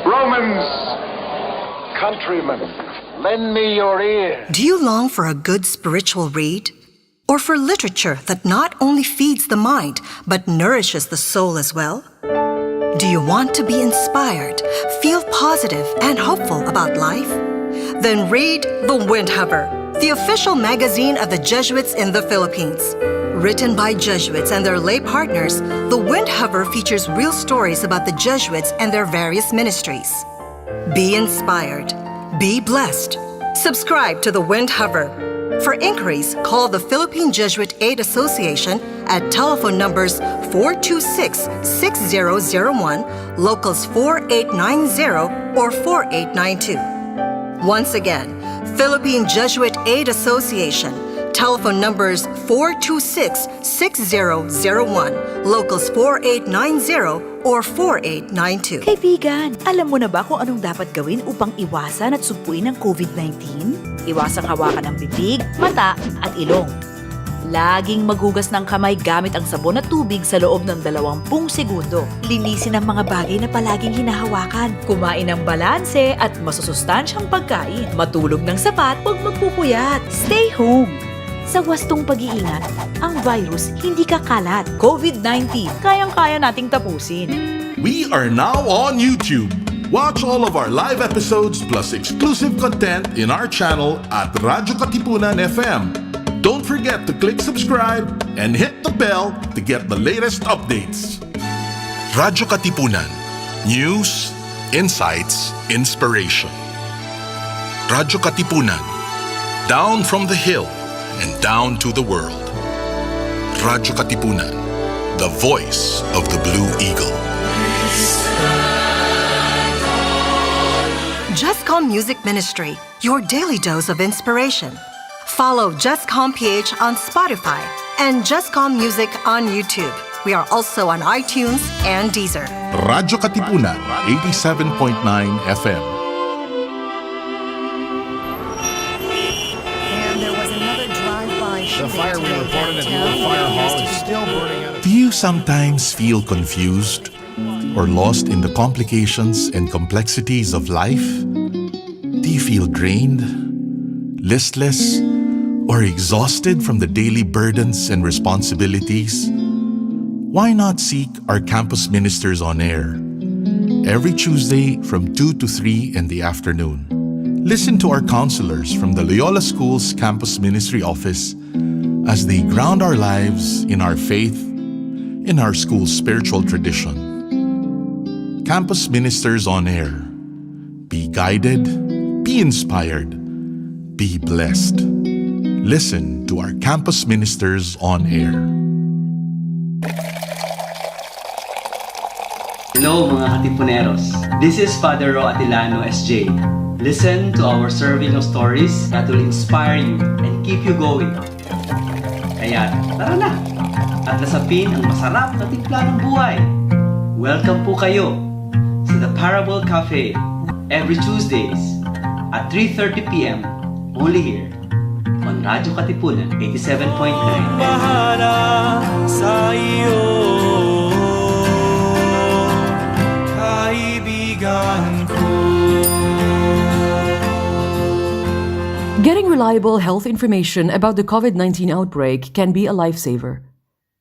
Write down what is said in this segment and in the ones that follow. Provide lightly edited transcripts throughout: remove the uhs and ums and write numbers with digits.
Romans, countrymen, lend me your ear. Do you long for a good spiritual read? Or for literature that not only feeds the mind, but nourishes the soul as well? Do you want to be inspired, feel positive and hopeful about life? Then read The Wind Hover, the official magazine of the Jesuits in the Philippines. Written by Jesuits and their lay partners, The Wind Hover features real stories about the Jesuits and their various ministries. Be inspired. Be blessed. Subscribe to The Wind Hover. For inquiries, call the Philippine Jesuit Aid Association at telephone numbers 426-6001, locals 4890 or 4892. Once again, Philippine Jesuit Aid Association, telephone numbers 426-6001, locals 4890 or 4892. Kaibigan, alam mo na ba kung anong dapat gawin upang iwasan at sugpuin ang COVID-19? Iwasang hawakan ng bibig, mata at ilong. Laging maghugas ng kamay gamit ang sabon at tubig sa loob ng 20 segundo. Linisin ang mga bagay na palaging hinahawakan. Kumain ng balanse at masusustansyang pagkain. Matulog ng sapat, huwag magpupuyat. Stay home. Sa wastong pag-iingat, ang virus hindi kakalat. COVID-19, kayang-kaya nating tapusin. We are now on YouTube. Watch all of our live episodes plus exclusive content in our channel at radyo-katipunan FM. Don't forget to click subscribe and hit the bell to get the latest updates. Radyo-Katipunan. News, insights, inspiration. Radyo-Katipunan. Down from the hill and down to the world. Radyo-Katipunan. The voice of the Blue Eagle. Jescom Music Ministry, your daily dose of inspiration. Follow jescom.ph on Spotify and Jescom Music on YouTube. We are also on iTunes and Deezer. Radyo-Katipunan, 87.9 FM. And there was another drive-by shooting. The fire we reported at the fire hall is still burning out. Do you sometimes feel confused or lost in the complications and complexities of life? Do you feel drained, listless, or exhausted from the daily burdens and responsibilities? Why not seek our campus ministers on air every Tuesday from 2 to 3 in the afternoon? Listen to our counselors from the Loyola School's Campus Ministry Office as they ground our lives in our faith, in our school's spiritual tradition. Campus Ministers on Air. Be guided, be inspired, be blessed. Listen to our Campus Ministers on Air. Hello mga katipuneros. This is Father Ro Atilano SJ. Listen to our serving of stories that will inspire you and keep you going. Kaya tara na at nasapin ang masarap na timpla ng buhay. Welcome po kayo sa The Parable Cafe every Tuesdays at 3:30 p.m. only here on radyo-katipunan 87.9. Bahala sa iyo, kaibigan ko. Getting reliable health information about the COVID-19 outbreak can be a lifesaver.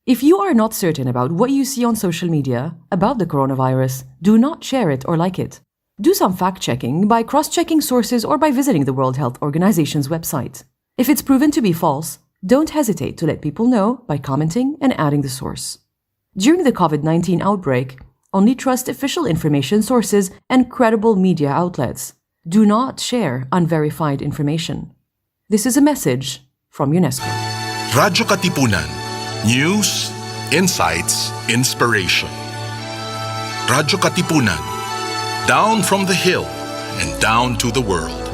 If you are not certain about what you see on social media about the coronavirus, do not share it or like it. Do some fact-checking by cross-checking sources or by visiting the World Health Organization's website. If it's proven to be false, don't hesitate to let people know by commenting and adding the source. During the COVID-19 outbreak, only trust official information sources and credible media outlets. Do not share unverified information. This is a message from UNESCO. Radyo-Katipunan. News, insights, inspiration. Radyo-Katipunan. Down from the hill and down to the world.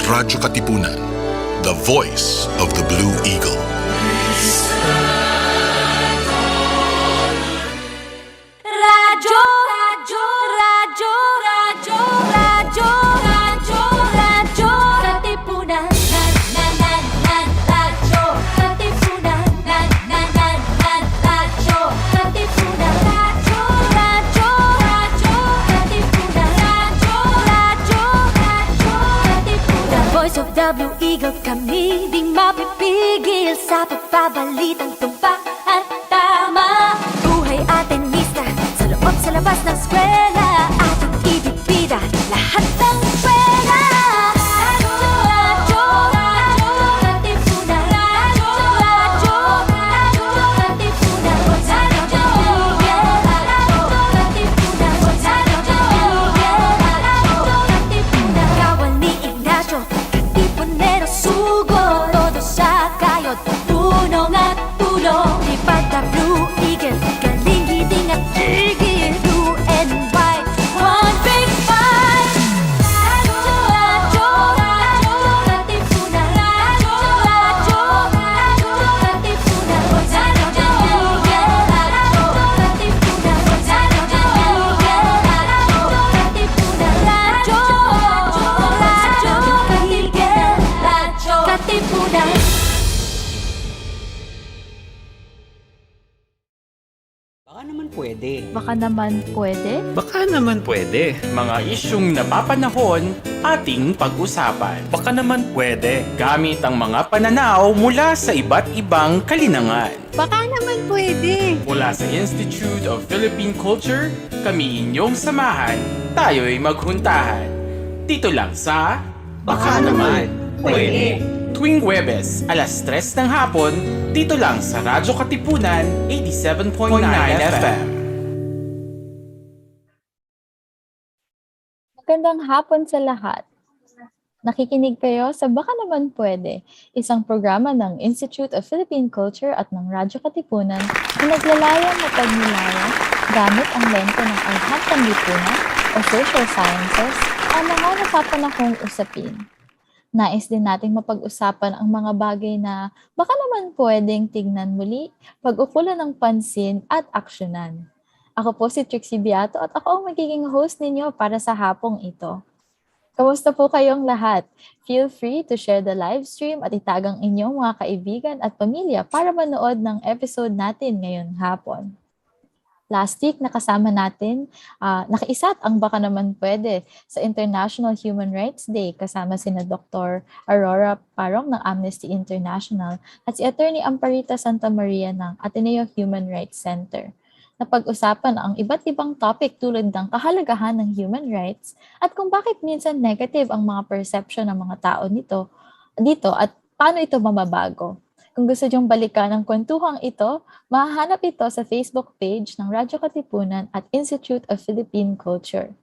Radyo-Katipunan. The voice of the Blue Eagle. Radyo, radyo, radyo, radyo, radyo, radyo, radyo, katipunan, radyo, katipunan, radyo, katipunan, radyo, radyo, radyo, OFW Eagle kami, di mapipigil sa pagbabalitang tumpa at tama. Buhay atenista, sa loob sa labas ng eskwela, ating ibibida lahat ng pera. Radyo, radyo, katipunan. Radyo, radyo, radyo, katipunan. Radyo, radyo, katipunan. Radyo, katipunan. Kawal ni Ignacio, katipunero sugo. Todo sa kayod, tulong at tulong. Ipagka Blue Eagle, galing giting at tigil. Blue and white, one big fight. Radyo, radyo, radyo, katipunan. Radyo, radyo, radyo, katipunan. Radyo, radyo, katipunan. Radyo, katipunan. Radyo, radyo, katipunan. Baka naman pwede. Baka naman pwede. Baka naman pwede. Mga isyung napapanahon ating pag-usapan. Baka naman pwede. Gamit ang mga pananaw mula sa iba't ibang kalinangan. Baka naman pwede. Mula sa Institute of Philippine Culture, kami inyong samahan, tayo'y maghuntahan. Dito lang sa Baka naman pwede. tuwing Huwebes, alas 3 ng hapon, dito lang sa Radyo Katipunan 87.9 FM. Magandang hapon sa lahat. Nakikinig kayo sa Baka Naman Pwede, isang programa ng Institute of Philippine Culture at ng Radyo Katipunan na naglalayang mapagnilaya gamit ang lente ng Arhatang Lipunan o Social Sciences ang mga napapanahong usapin. Nais din nating mapag-usapan ang mga bagay na baka naman pwedeng tignan muli, pag-ukulan ng pansin at aksyonan. Ako po si Trixie Beato at ako ang magiging host ninyo para sa hapong ito. Kamusta po kayong lahat? Feel free to share the live stream at itag ang inyong mga kaibigan at pamilya para manood ng episode natin ngayong hapon. Last week, nakasama natin, nakaisat ang Baka Naman Pwede sa International Human Rights Day kasama sina Dr. Aurora Parong ng Amnesty International at si Attorney Amparita Santa Maria ng Ateneo Human Rights Center. Napag-usapan ang iba't ibang topic tulad ng kahalagahan ng human rights at kung bakit minsan negative ang mga perception ng mga tao dito at paano ito mababago. Kung gusto niyong balikan ang kwentuhang ito, mahahanap ito sa Facebook page ng Radyo Katipunan at Institute of Philippine Culture.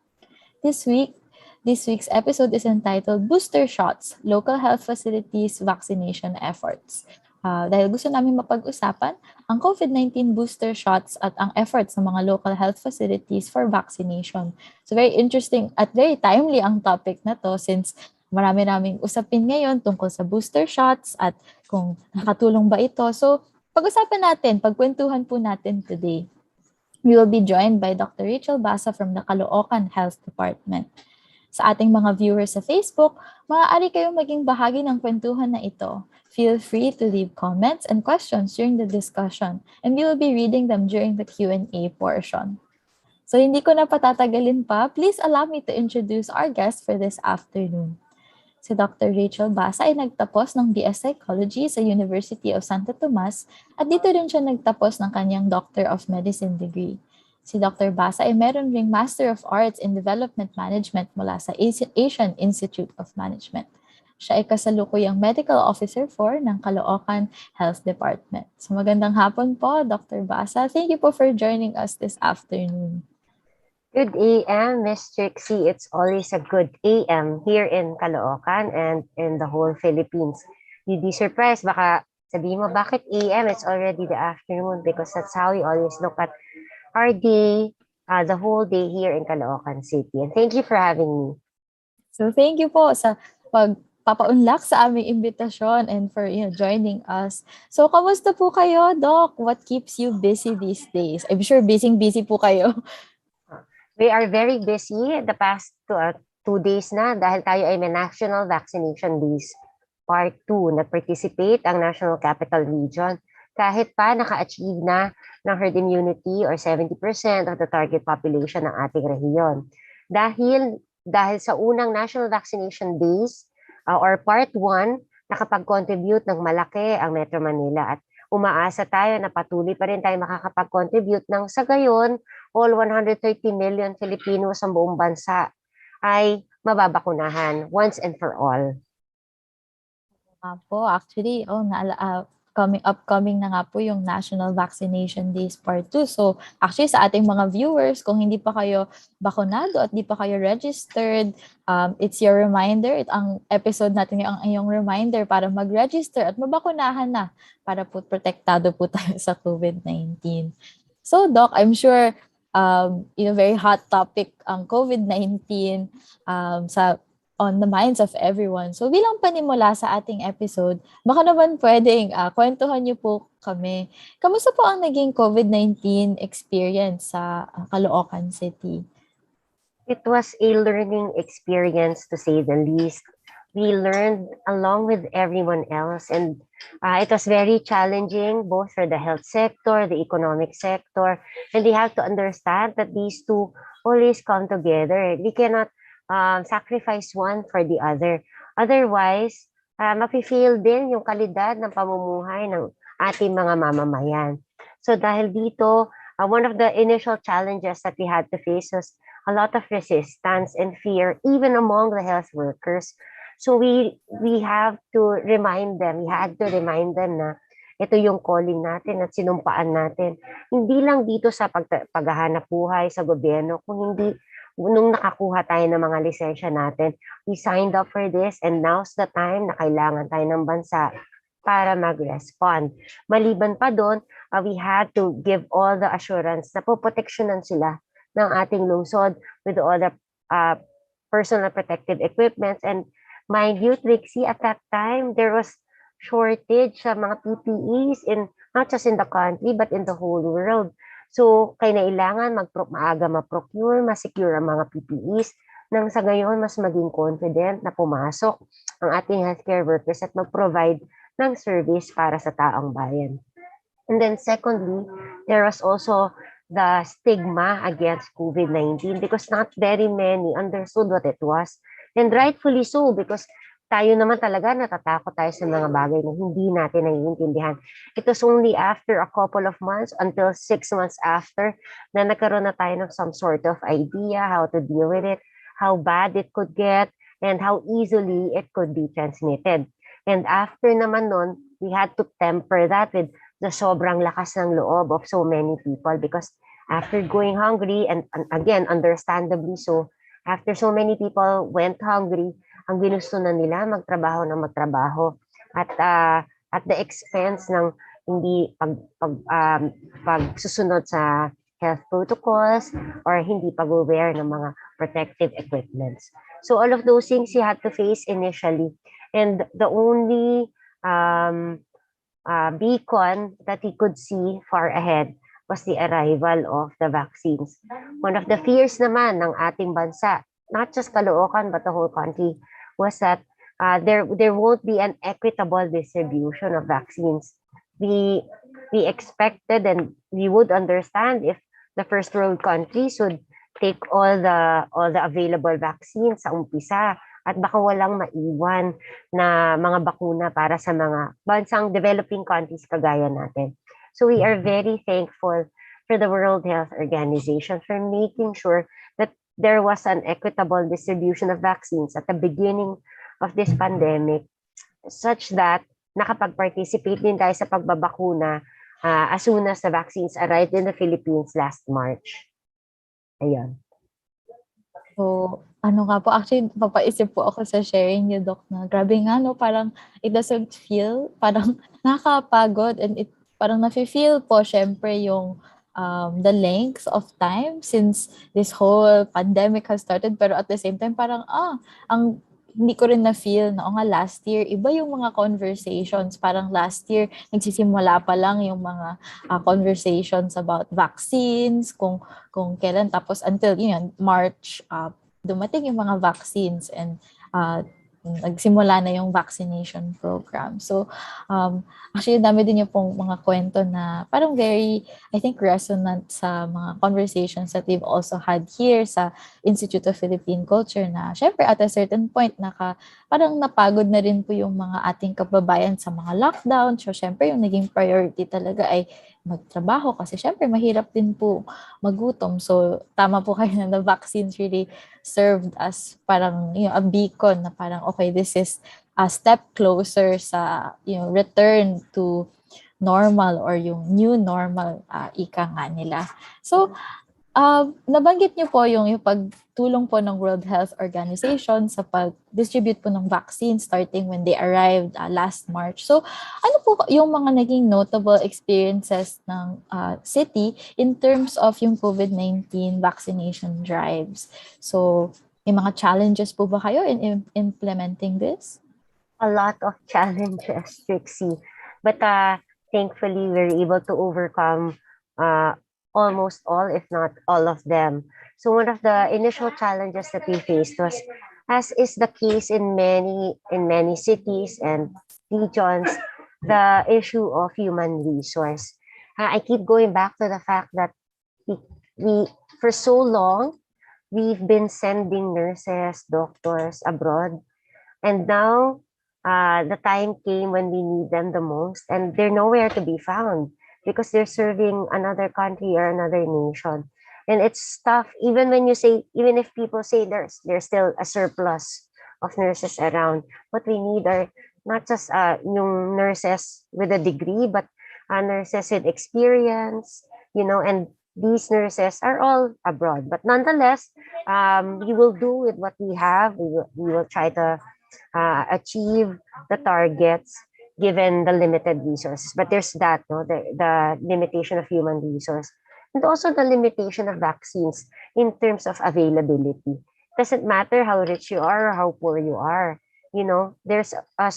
This week's episode is entitled Booster Shots, Local Health Facilities Vaccination Efforts. Dahil gusto namin mapag-usapan ang COVID-19 booster shots at ang efforts ng mga local health facilities for vaccination. So very interesting at very timely ang topic na to since marami-raming usapin ngayon tungkol sa booster shots at kung nakatulong ba ito. So, pag-usapan natin, pagkwentuhan po natin today. We will be joined by Dr. Rachel Basa from the Caloocan Health Department. Sa ating mga viewers sa Facebook, maaari kayong maging bahagi ng kwentuhan na ito. Feel free to leave comments and questions during the discussion and we will be reading them during the Q&A portion. So, hindi ko na patatagalin pa, please allow me to introduce our guest for this afternoon. Si Dr. Rachel Basa ay nagtapos ng BS Psychology sa University of Santo Tomas at dito rin siya nagtapos ng kanyang Doctor of Medicine degree. Si Dr. Basa ay meron ring Master of Arts in Development Management mula sa Asian Institute of Management. Siya ay kasalukuyang Medical Officer 4 ng Caloocan Health Department. So magandang hapon po, Dr. Basa. Thank you po for joining us this afternoon. Good AM, Miss Trixie. It's always a good AM here in Caloocan and in the whole Philippines. You'd be surprised, baka sabihin mo, bakit AM? It's already the afternoon because that's how we always look at our day, the whole day here in Caloocan City. And thank you for having me. So thank you po sa pagpapaunlak sa aming imbitasyon and for joining us. So kamusta po kayo, Doc? What keeps you busy these days? I'm sure busy po kayo. We are very busy the past 2 days na dahil tayo ay may National Vaccination Days Part 2 na participate ang National Capital Region kahit pa naka-achieve na ng herd immunity or 70% of the target population ng ating rehiyon. Dahil sa unang National Vaccination Days, or part 1, nakapag-contribute ng malaki ang Metro Manila at umaasa tayo na patuloy pa rin tayo makakapag-contribute ng sa gayon, all 130 million Filipinos sa buong bansa ay mababakunahan once and for all. Po, actually, upcoming na nga po yung National Vaccination Days Part 2. So, actually, sa ating mga viewers, kung hindi pa kayo bakunado at di pa kayo registered, it's your reminder. Ang episode natin yung iyong reminder para mag-register at mabakunahan na para po protektado po tayo sa COVID-19. So, Doc, I'm sure, very hot topic ang COVID-19 on the minds of everyone. So bilang panimula sa ating episode, baka naman pwedeng kwentuhan niyo po kami. Kamusta po ang naging COVID-19 experience sa Caloocan City? It was a learning experience to say the least. We learned along with everyone else, and it was very challenging both for the health sector, the economic sector, and they have to understand that these two always come together. We cannot sacrifice one for the other. Otherwise, mafe-fail din yung kalidad ng pamumuhay ng ating mga mamamayan. So dahil dito, one of the initial challenges that we had to face was a lot of resistance and fear, even among the health workers. So we have to remind them, na ito yung calling natin at sinumpaan natin. Hindi lang dito sa paghahanap buhay sa gobyerno, kung hindi nung nakakuha tayo ng mga lisensya natin, we signed up for this and now's the time na kailangan tayo ng bansa para mag-respond. Maliban pa doon, we had to give all the assurance na poproteksyonan sila ng ating lungsod with all the personal protective equipments. And mind you, Trixie, at that time, there was shortage sa mga PPEs not just in the country but in the whole world. So, kailangan maaga ma-procure, ma-secure ang mga PPEs nang sa gayon mas maging confident na pumasok ang ating healthcare workers at mag-provide ng service para sa taong bayan. And then secondly, there was also the stigma against COVID-19 because not very many understood what it was. And rightfully so because tayo naman talaga natatakot tayo sa mga bagay na hindi natin naiintindihan. It was only after a couple of months until 6 months after na nagkaroon na tayo ng some sort of idea how to deal with it, how bad it could get, and how easily it could be transmitted. And after naman nun, we had to temper that with the sobrang lakas ng loob of so many people because after going hungry, and again, understandably so, after so many people went hungry, ang ginusto na nila magtrabaho at the expense ng hindi pagsusunod sa health protocols or hindi pag-wear ng mga protective equipments. So all of those things you had to face initially, and the only beacon that we could see far ahead was the arrival of the vaccines. One of the fears naman ng ating bansa, not just Caloocan but the whole country, was that there won't be an equitable distribution of vaccines. We expected and we would understand if the first world countries would take all the available vaccines sa umpisa at baka walang maiwan na mga bakuna para sa mga bansang developing countries kagaya natin. So we are very thankful for the World Health Organization for making sure that there was an equitable distribution of vaccines at the beginning of this pandemic such that nakapag-participate din tayo sa pagbabakuna as soon as the vaccines arrived in the Philippines last March. Ayun. So, actually, papaisip po ako sa sharing niyo, Doc, na grabe nga, no, parang it doesn't feel, parang nakakapagod and it parang nafe-feel po, syempre, yung the length of time since this whole pandemic has started, pero at the same time parang hindi ko rin na-feel na nga last year iba yung mga conversations, parang last year nagsisimula pa lang yung mga conversations about vaccines, kung kailan, tapos until yun March dumating yung mga vaccines, and nagsimula na yung vaccination program. So, actually, dami din yung pong mga kwento na parang very, I think, resonant sa mga conversations that we've also had here sa Institute of Philippine Culture na, syempre, at a certain point, parang napagod na rin po yung mga ating kababayan sa mga lockdown. So, syempre, yung naging priority talaga ay magtrabaho kasi syempre mahirap din po magutom. So, tama po kayo na the vaccines really served as parang a beacon na parang okay, this is a step closer sa return to normal or yung new normal, ika nga nila. So, nabanggit niyo po yung pagtulong po ng World Health Organization sa pag-distribute po ng vaccine starting when they arrived last March. So, ano po yung mga naging notable experiences ng city in terms of yung COVID-19 vaccination drives? So, may mga challenges po ba kayo in implementing this? A lot of challenges, Trixie. But thankfully, we're able to overcome almost all, if not all of them. So one of the initial challenges that we faced was, as is the case in many cities and regions, the issue of human resource. I keep going back to the fact that we for so long, we've been sending nurses, doctors abroad, and now the time came when we need them the most, and they're nowhere to be found because they're serving another country or another nation. And it's tough, even if people say there's still a surplus of nurses around. What we need are not just yung nurses with a degree, but nurses with experience, and these nurses are all abroad. But nonetheless, we will do with what we have. We will try to achieve the targets given the limited resources. But there's that, the limitation of human resource, and also the limitation of vaccines in terms of availability. Doesn't matter how rich you are or how poor you are. There's a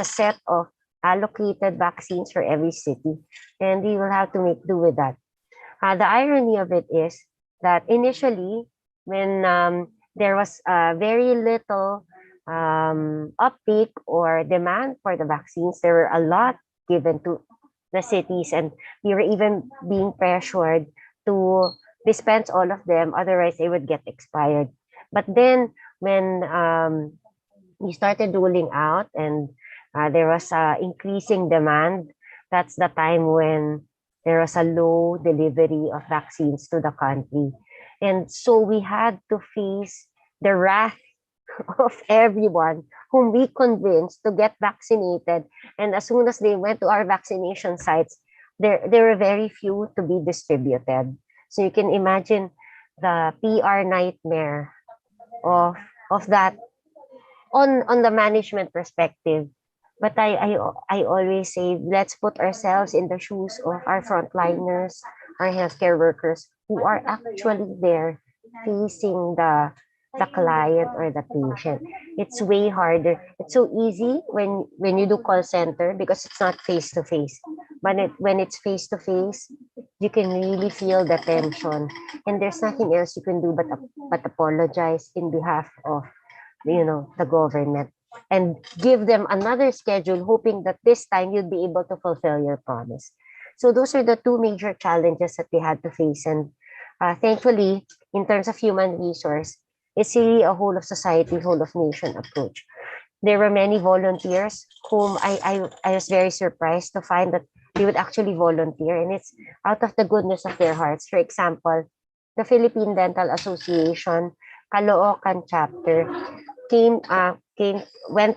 set of allocated vaccines for every city, and we will have to make do with that. The irony of it is that initially, when there was very little uptake or demand for the vaccines, there were a lot given to the cities, and we were even being pressured to dispense all of them, otherwise they would get expired. But then when we started rolling out and there was increasing demand, that's the time when there was a low delivery of vaccines to the country. And so we had to face the wrath of everyone whom we convinced to get vaccinated. And as soon as they went to our vaccination sites, there were very few to be distributed. So you can imagine the PR nightmare of that on the management perspective. But I always say, let's put ourselves in the shoes of our frontliners, our healthcare workers who are actually there facing the client or the patient. It's way harder. It's so easy when you do call center because it's not face to face. But when it's face to face, you can really feel the tension, and there's nothing else you can do but apologize in behalf of the government and give them another schedule, hoping that this time you'll be able to fulfill your promise. So those are the two major challenges that we had to face, and thankfully, in terms of human resource, it's really a whole of society, whole of nation approach. There were many volunteers whom I was very surprised to find that they would actually volunteer, and it's out of the goodness of their hearts. For example, the Philippine Dental Association Caloocan chapter went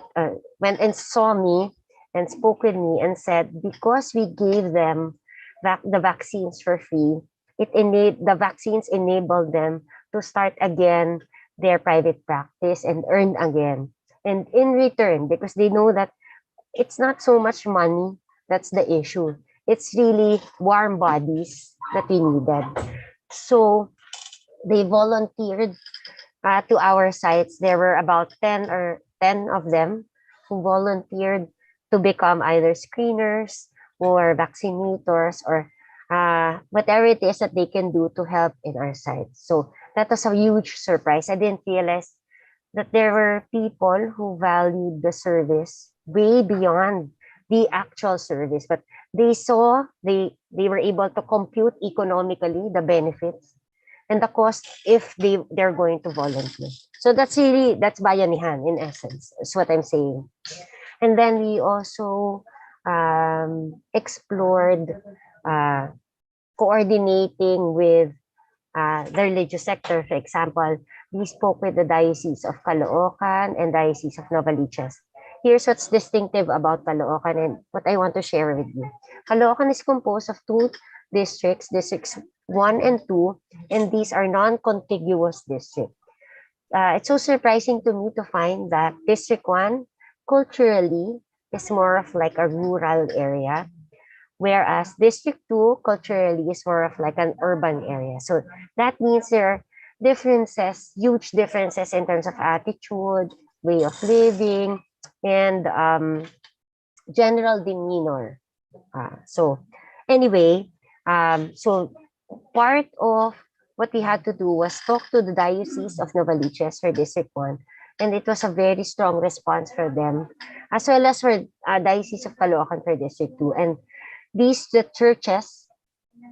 and saw me and spoke with me and said, because we gave them the vaccines for free, the vaccines enabled them to start again their private practice and earn again. And in return, because they know that it's not so much money that's the issue, it's really warm bodies that we needed. So they volunteered to our sites. There were about 10 of them who volunteered to become either screeners or vaccinators or whatever it is that they can do to help in our sites. So that was a huge surprise. I didn't realize that there were people who valued the service way beyond the actual service, but they saw they were able to compute economically the benefits and the cost if they're going to volunteer. So that's bayanihan in essence, is what I'm saying. And then we also explored uh, coordinating with the religious sector. For example, we spoke with the Diocese of Caloocan and Diocese of Novaliches. Here's what's distinctive about Caloocan and what I want to share with you. Caloocan is composed of two districts, districts 1 and 2, and these are non-contiguous districts. It's so surprising to me to find that District 1 culturally is more of like a rural area, whereas District 2 culturally is more of like an urban area. So that means there are differences, huge differences in terms of attitude, way of living, and general demeanor. So anyway, so part of what we had to do was talk to the Diocese of Novaliches for District 1, and it was a very strong response for them, as well as for Diocese of Caloocan for District 2. And the churches,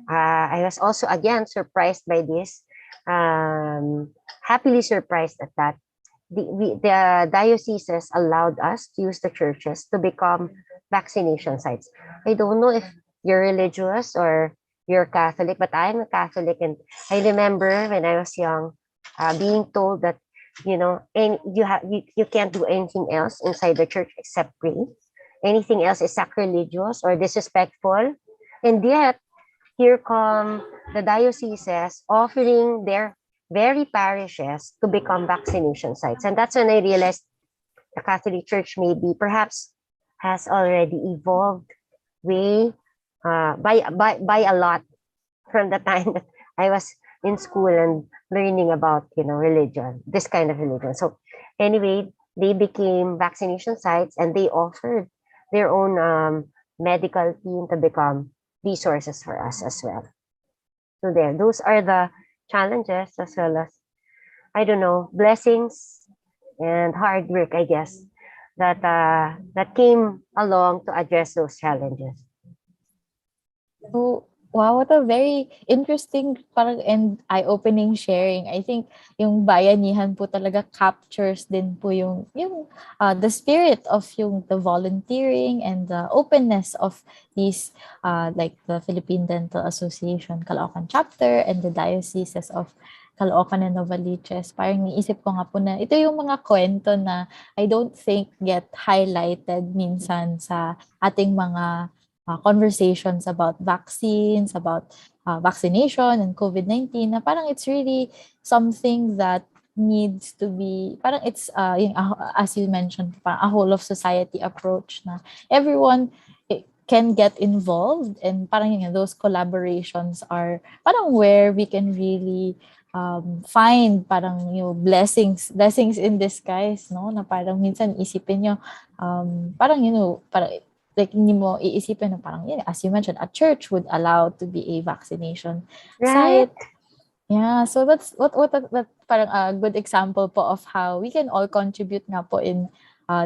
I was also again surprised by this, happily surprised at that. The dioceses allowed us to use the churches to become vaccination sites. I don't know if you're religious or you're Catholic, but I'm a Catholic, and I remember when I was young, being told that and you can't do anything else inside the church except pray. Anything else is sacrilegious or disrespectful, and yet here come the dioceses offering their very parishes to become vaccination sites. And that's when I realized the Catholic Church maybe perhaps has already evolved way by a lot from the time that I was in school and learning about religion, this kind of religion. So anyway, they became vaccination sites and they offered their own medical team to become resources for us as well. So those are the challenges, as well as, I don't know, blessings and hard work, I guess, that came along to address those challenges. Oh, wow, what a very interesting parang and eye-opening sharing. I think yung bayanihan po talaga captures din po yung the spirit of the volunteering and the openness of these like the Philippine Dental Association Caloocan chapter and the dioceses of Caloocan and Novaliches. Parang niisip ko nga po na ito yung mga kwento na I don't think get highlighted minsan sa ating mga conversations about vaccines, about vaccination and COVID-19, na parang it's really something that needs to be, parang it's, as you mentioned, parang a whole of society approach na everyone can get involved, and parang those collaborations are parang where we can really find parang blessings in disguise, no? Na parang minsan isipin nyo, parang parang like hindi mo iisipin na parang as you mentioned, a church would allow to be a vaccination site. Yeah, so that's what parang a good example po of how we can all contribute nga po in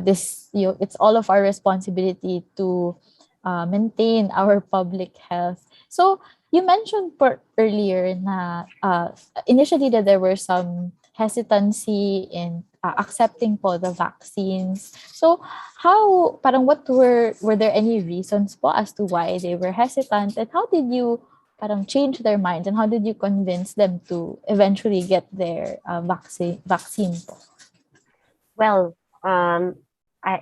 this. It's all of our responsibility to maintain our public health. So you mentioned earlier na initially that there were some hesitancy in accepting po the vaccines. So how, parang were there any reasons po as to why they were hesitant, and how did you parang change their minds, and how did you convince them to eventually get their vaccine po? Well,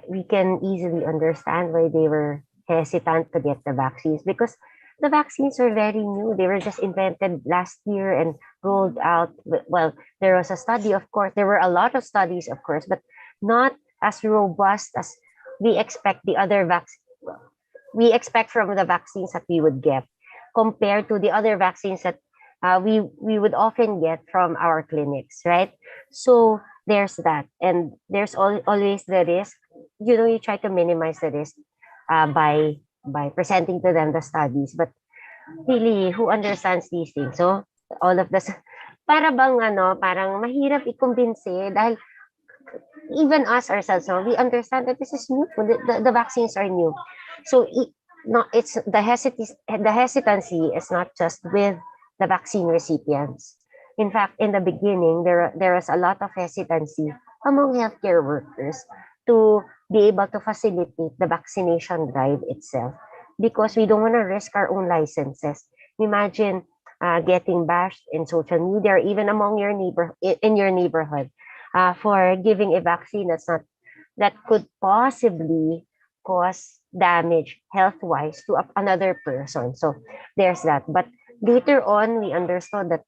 we can easily understand why they were hesitant to get the vaccines, because the vaccines are very new. They were just invented last year and rolled out. Well, there was a study, of course. There were a lot of studies, of course, but not as robust as we expect the other we expect from the vaccines that we would get, compared to the other vaccines that we would often get from our clinics, right? So there's that, and there's always the risk. You try to minimize the risk by presenting to them the studies, but really, who understands these things? So all of this, parang mahirap i-convince dahil even us ourselves now, we understand that this is new. The vaccines are new. So it's the hesitancy is not just with the vaccine recipients. In fact, in the beginning, there was a lot of hesitancy among healthcare workers to be able to facilitate the vaccination drive itself because we don't want to risk our own licenses. Imagine getting bashed in social media or even among your in your neighborhood for giving a vaccine that could possibly cause damage health-wise to another person. So there's that. But later on, we understood that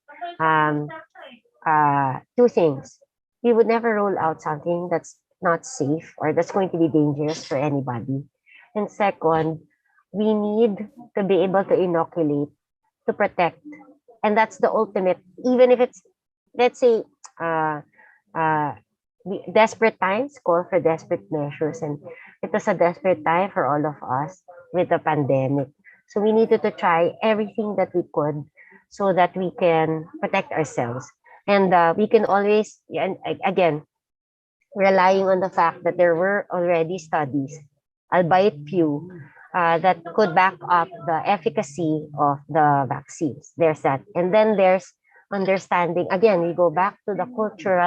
two things. We would never roll out something that's not safe or that's going to be dangerous for anybody. And second, we need to be able to inoculate to protect. And that's the ultimate, even if it's, let's say, desperate times call for desperate measures. And it was a desperate time for all of us with the pandemic. So we needed to try everything that we could so that we can protect ourselves. And we can always, and again, relying on the fact that there were already studies, albeit few, that could back up the efficacy of the vaccines. There's that. And then there's understanding. Again, we go back to the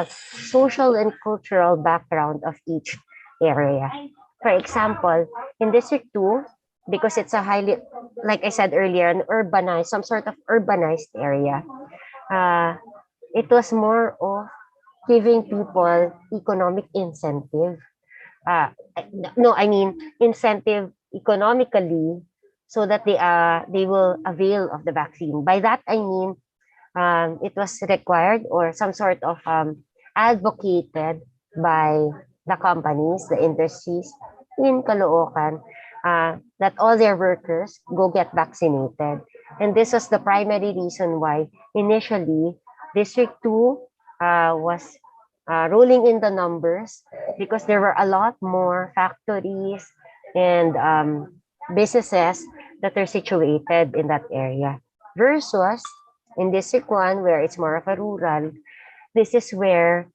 social and cultural background of each area. For example, in District 2, because it's a highly, like I said earlier, some sort of urbanized area, it was more of giving people economic incentive. Incentive economically so that they will avail of the vaccine. By that I mean it was required or some sort of advocated by the companies, the industries in Caloocan, that all their workers go get vaccinated. And this was the primary reason why initially District 2 was rolling in the numbers because there were a lot more factories and businesses that are situated in that area versus in District 1 where it's more of a rural. This is where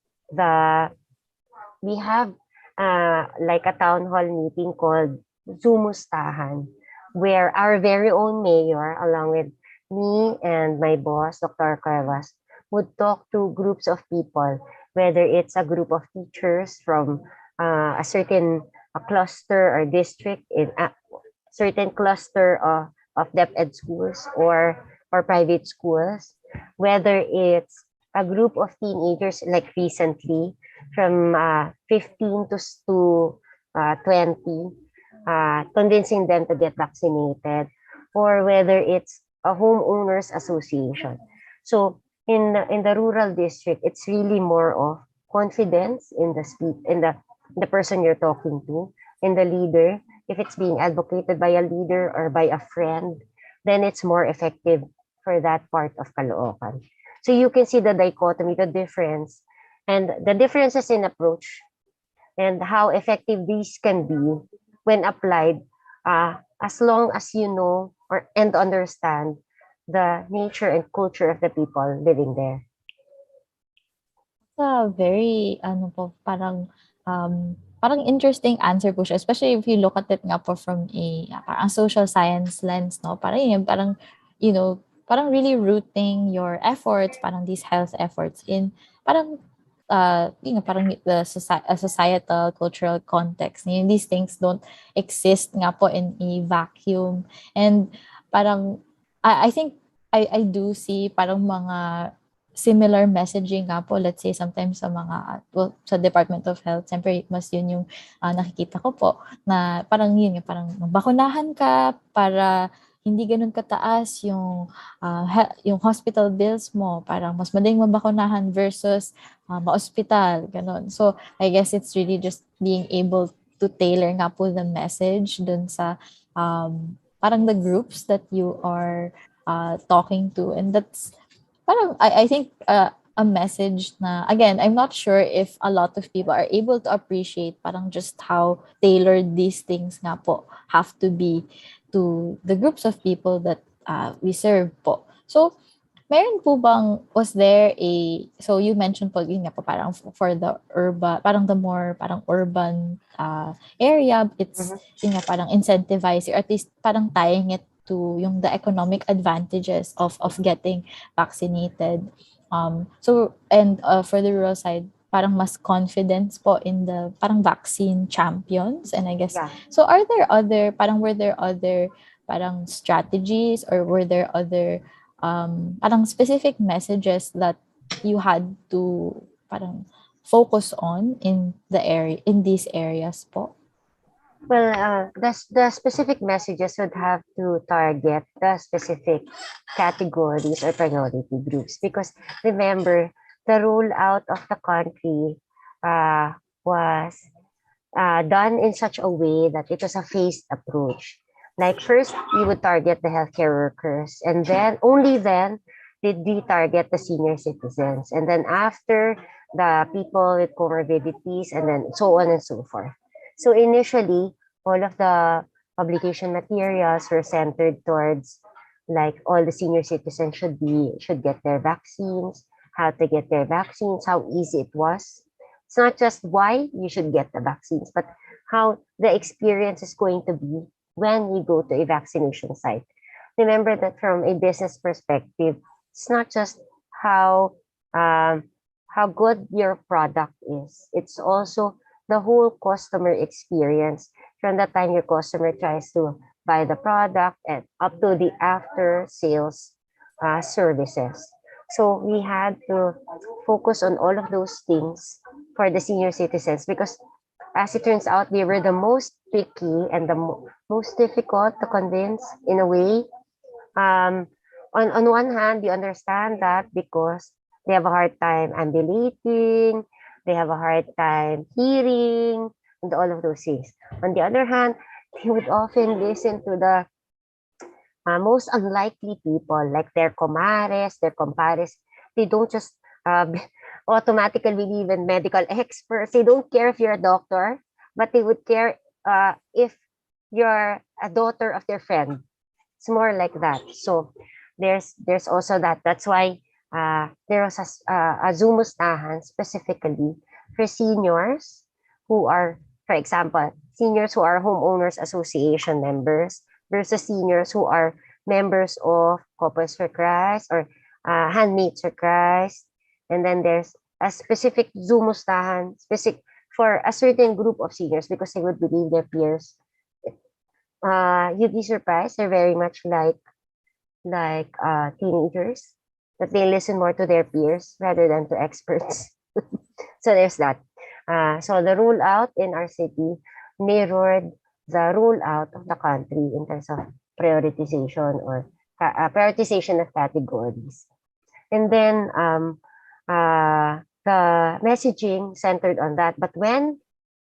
we have like a town hall meeting called Zumustahan, where our very own mayor, along with me and my boss, Dr. Carvas, would talk to groups of people, whether it's a group of teachers from a certain cluster or district in a certain cluster of DepEd schools or private schools, whether it's a group of teenagers like recently from 15 to 20, convincing them to get vaccinated, or whether it's a homeowners association. So in the rural district, it's really more of confidence in the person you're talking to, in the leader. If it's being advocated by a leader or by a friend, then it's more effective for that part of Caloocan. So you can see the dichotomy, the difference, and the differences in approach and how effective these can be when applied, as long as you know and understand the nature and culture of the people living there. It's a very parang interesting answer po siya, especially if you look at it nga po from a parang social science lens, no? Parang parang really rooting your efforts, parang these health efforts in parang parang the societal cultural context. These things don't exist nga po in a vacuum. And parang I think I do see parang mga similar messaging nga po, let's say sometimes sa mga sa Department of Health, siyempre mas yun yung nakikita ko po na parang parang bakunahan ka para hindi ganun kataas yung hospital bills mo, parang mas madaling mabakunahan versus ma-hospital, ganun. So I guess it's really just being able to tailor nga po the message dun sa parang the groups that you are talking to, and that's parang I think a message na, again, I'm not sure if a lot of people are able to appreciate parang just how tailored these things nga po have to be to the groups of people that we serve po. So Meron po bang, was there a, so you mentioned po, yun nga po, parang for the urban, parang the more, parang urban area, it's, yun nga, parang incentivizing, or at least parang tying it to yung the economic advantages of getting vaccinated. So, and for the rural side, parang mas confidence po in the parang vaccine champions, and I guess, Yeah. so are there other, parang were there other parang strategies, or were there other parang specific messages that you had to parang focus on in the area, in these areas po? Well, the specific messages would have to target the specific categories or priority groups, because remember, the rollout of the country was done in such a way that it was a phased approach. Like first, we would target the healthcare workers, and then only then did we target the senior citizens, and then after, the people with comorbidities, and then so on and so forth. So initially, all of the publication materials were centered towards like all the senior citizens should get their vaccines, how to get their vaccines, how easy it was. It's not just why you should get the vaccines, but how the experience is going to be when you go to a vaccination site. Remember that from a business perspective, it's not just how good your product is. It's also the whole customer experience from the time your customer tries to buy the product and up to the after sales services. So we had to focus on all of those things for the senior citizens, because as it turns out, they were the most tricky and the most difficult to convince in a way. On one hand, you understand that because they have a hard time ambulating, they have a hard time hearing, and all of those things. On the other hand, they would often listen to the most unlikely people, like their comares, their compares. They don't just automatically believe in medical experts. They don't care if you're a doctor, but they would care if you're a daughter of their friend. It's more like that. So there's also that. That's why there was a Zumustahan specifically for seniors who are, for example, seniors who are homeowners association members versus seniors who are members of Couples for Christ or Handmaids for Christ. And then there's a specific Zumustahan specific for a certain group of seniors because they would believe their peers. You'd be surprised. They're very much like teenagers, that they listen more to their peers rather than to experts. So there's that. So the rollout in our city mirrored the rollout of the country in terms of prioritization or prioritization of categories. And then the messaging centered on that. But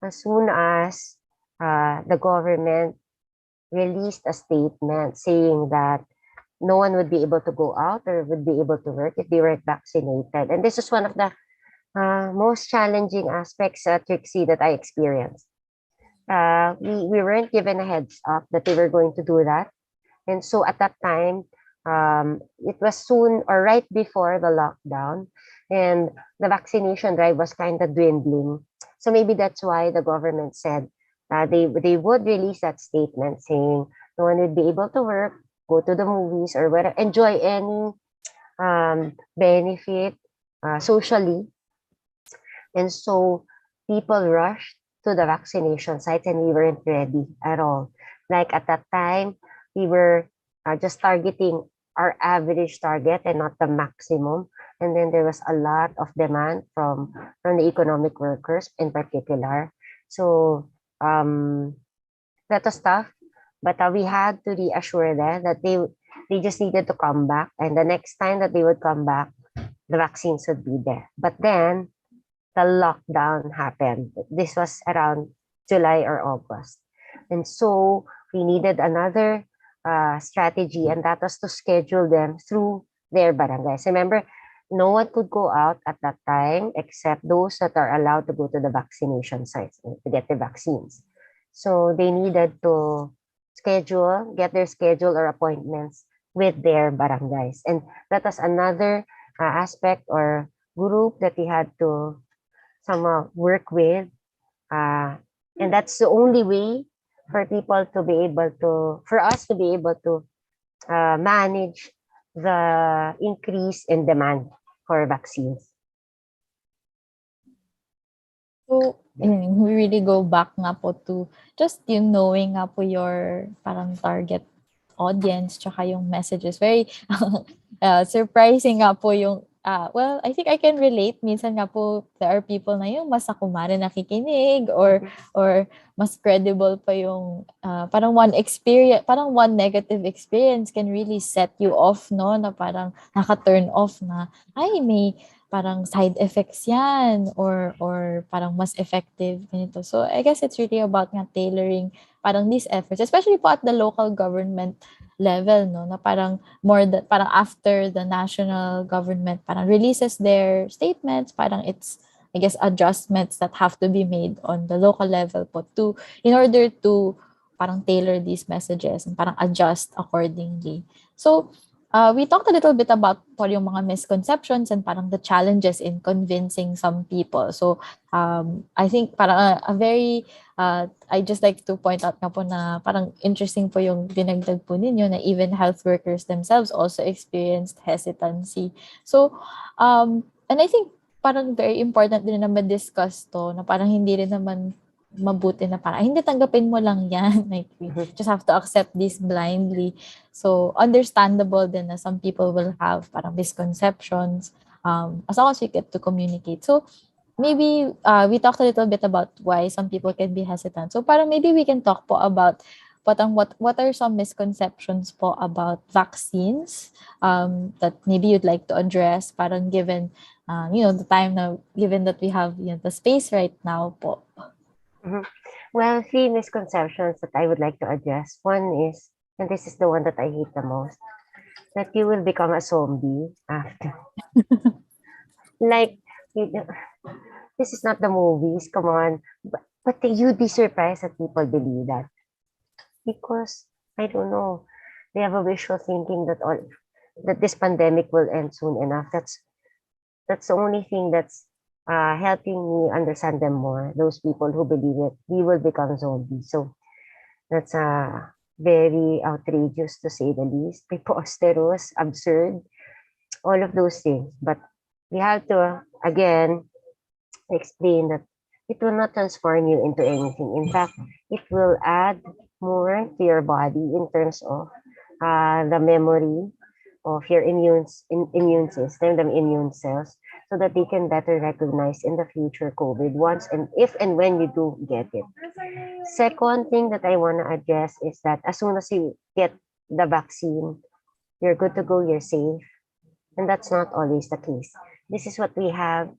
as soon as the government released a statement saying that no one would be able to go out or would be able to work if they weren't vaccinated. And this is one of the most challenging aspects, Trixie, that I experienced. We weren't given a heads up that they were going to do that. And so at that time, it was soon or right before the lockdown, and the vaccination drive was kind of dwindling. So maybe that's why the government said they would release that statement saying no one would be able to work, go to the movies, or whatever, enjoy any benefit socially. And so people rushed to the vaccination sites and we weren't ready at all. Like at that time, we were just targeting our average target and not the maximum. And then there was a lot of demand from the economic workers in particular. So that was tough, but we had to reassure them that they just needed to come back, and the next time that they would come back, the vaccines would be there. But then the lockdown happened. This was around July or August, and so we needed another strategy, and that was to schedule them through their barangays. Remember, no one could go out at that time except those that are allowed to go to the vaccination sites to get the vaccines. So they needed to get their schedule or appointments with their barangays. And that was another aspect or group that we had to somehow work with. And that's the only way for people to be able to, for us to be able to manage the increase in demand for vaccines. So, we really go back nga po to just yung knowing nga po your parang target audience tsaka yung messages. Very surprising nga po yung well, I think I can relate. Minsan nga po, there are people na yung mas akumare nakikinig or mas credible pa yung parang one negative experience can really set you off, no? Na parang naka-turn off na, ay, may parang side effects yan or parang mas effective ganito. So I guess it's really about nga tailoring parang these efforts, especially po at the local government level, no, na parang parang after the national government parang releases their statements, parang it's, I guess, adjustments that have to be made on the local level po in order to parang tailor these messages and parang adjust accordingly. So we talked a little bit about yung mga misconceptions and parang the challenges in convincing some people. So I think parang a very I just like to point out nga po na parang interesting po yung dinagdag po ninyo na even health workers themselves also experienced hesitancy. So and I think parang very important din na ma-discuss to na parang hindi rin naman mabuti na parang hindi, tanggapin mo lang yan. Like, we just have to accept this blindly. So, understandable din na some people will have parang misconceptions as long as we get to communicate. So, maybe we talked a little bit about why some people can be hesitant. So, parang maybe we can talk po about what are some misconceptions po about vaccines that maybe you'd like to address, parang given, the time na, given that we have the space right now po. Well, 3 misconceptions that I would like to address. One is, and this is the one that I hate the most, that you will become a zombie after. Like, this is not the movies, come on. But you'd be surprised that people believe that. Because, I don't know, they have a wishful thinking that this pandemic will end soon enough. That's the only thing that's helping me understand them more. Those people who believe it, we will become zombies. So that's very outrageous to say the least. Preposterous, absurd, all of those things. But we have to again explain that it will not transform you into anything. In fact, it will add more to your body in terms of the memory of your immune system, the immune cells, so that they can better recognize in the future COVID once and if and when you do get it. Second thing that I want to address is that as soon as you get the vaccine, you're good to go, you're safe. And that's not always the case. This is what we have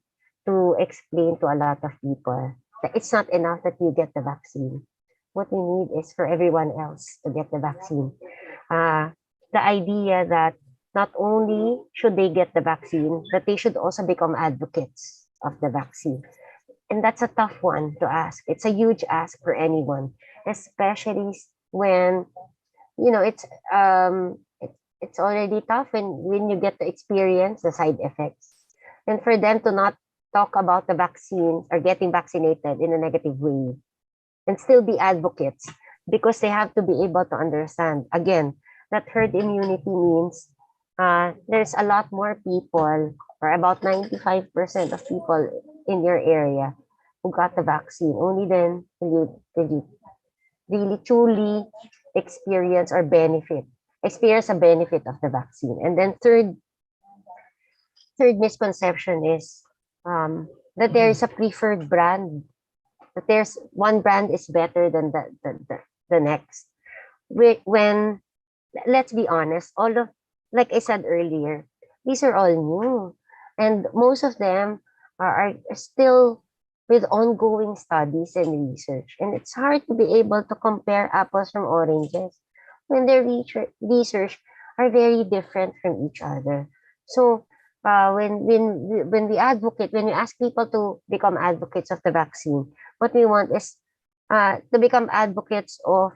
to explain to a lot of people. That it's not enough that you get the vaccine. What we need is for everyone else to get the vaccine. The idea that not only should they get the vaccine, but they should also become advocates of the vaccine. And that's a tough one to ask. It's a huge ask for anyone, especially when, it's already tough when you get to experience the side effects. And for them to not talk about the vaccine or getting vaccinated in a negative way and still be advocates, because they have to be able to understand, again, that herd immunity means there's a lot more people, or about 95% of people in your area who got the vaccine. Only then will you really truly experience a benefit of the vaccine. And then third misconception is that there is a preferred brand, that there's one brand is better than the next. When, let's be honest, like I said earlier, these are all new, and most of them are still with ongoing studies and research. And it's hard to be able to compare apples from oranges when their research are very different from each other. So when we ask people to become advocates of the vaccine, what we want is to become advocates of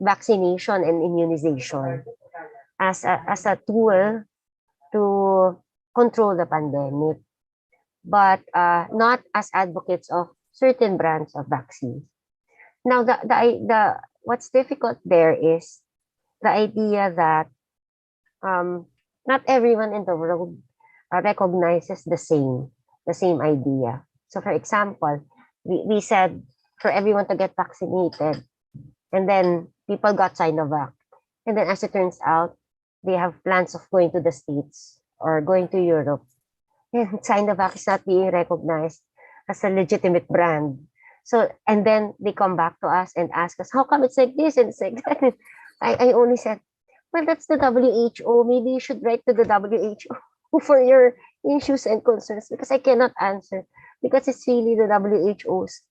vaccination and immunization. as a tool to control the pandemic, but not as advocates of certain brands of vaccines. Now, what's difficult there is the idea that not everyone in the world recognizes the same idea. So, for example, we said for everyone to get vaccinated, and then people got Sinovac. And then as it turns out, they have plans of going to the States or going to Europe. And Sinovac is not being recognized as a legitimate brand. So, and then they come back to us and ask us, how come it's like this and it's like that? I only said, well, that's the WHO. Maybe you should write to the WHO for your issues and concerns, because I cannot answer, because it's really the WHO's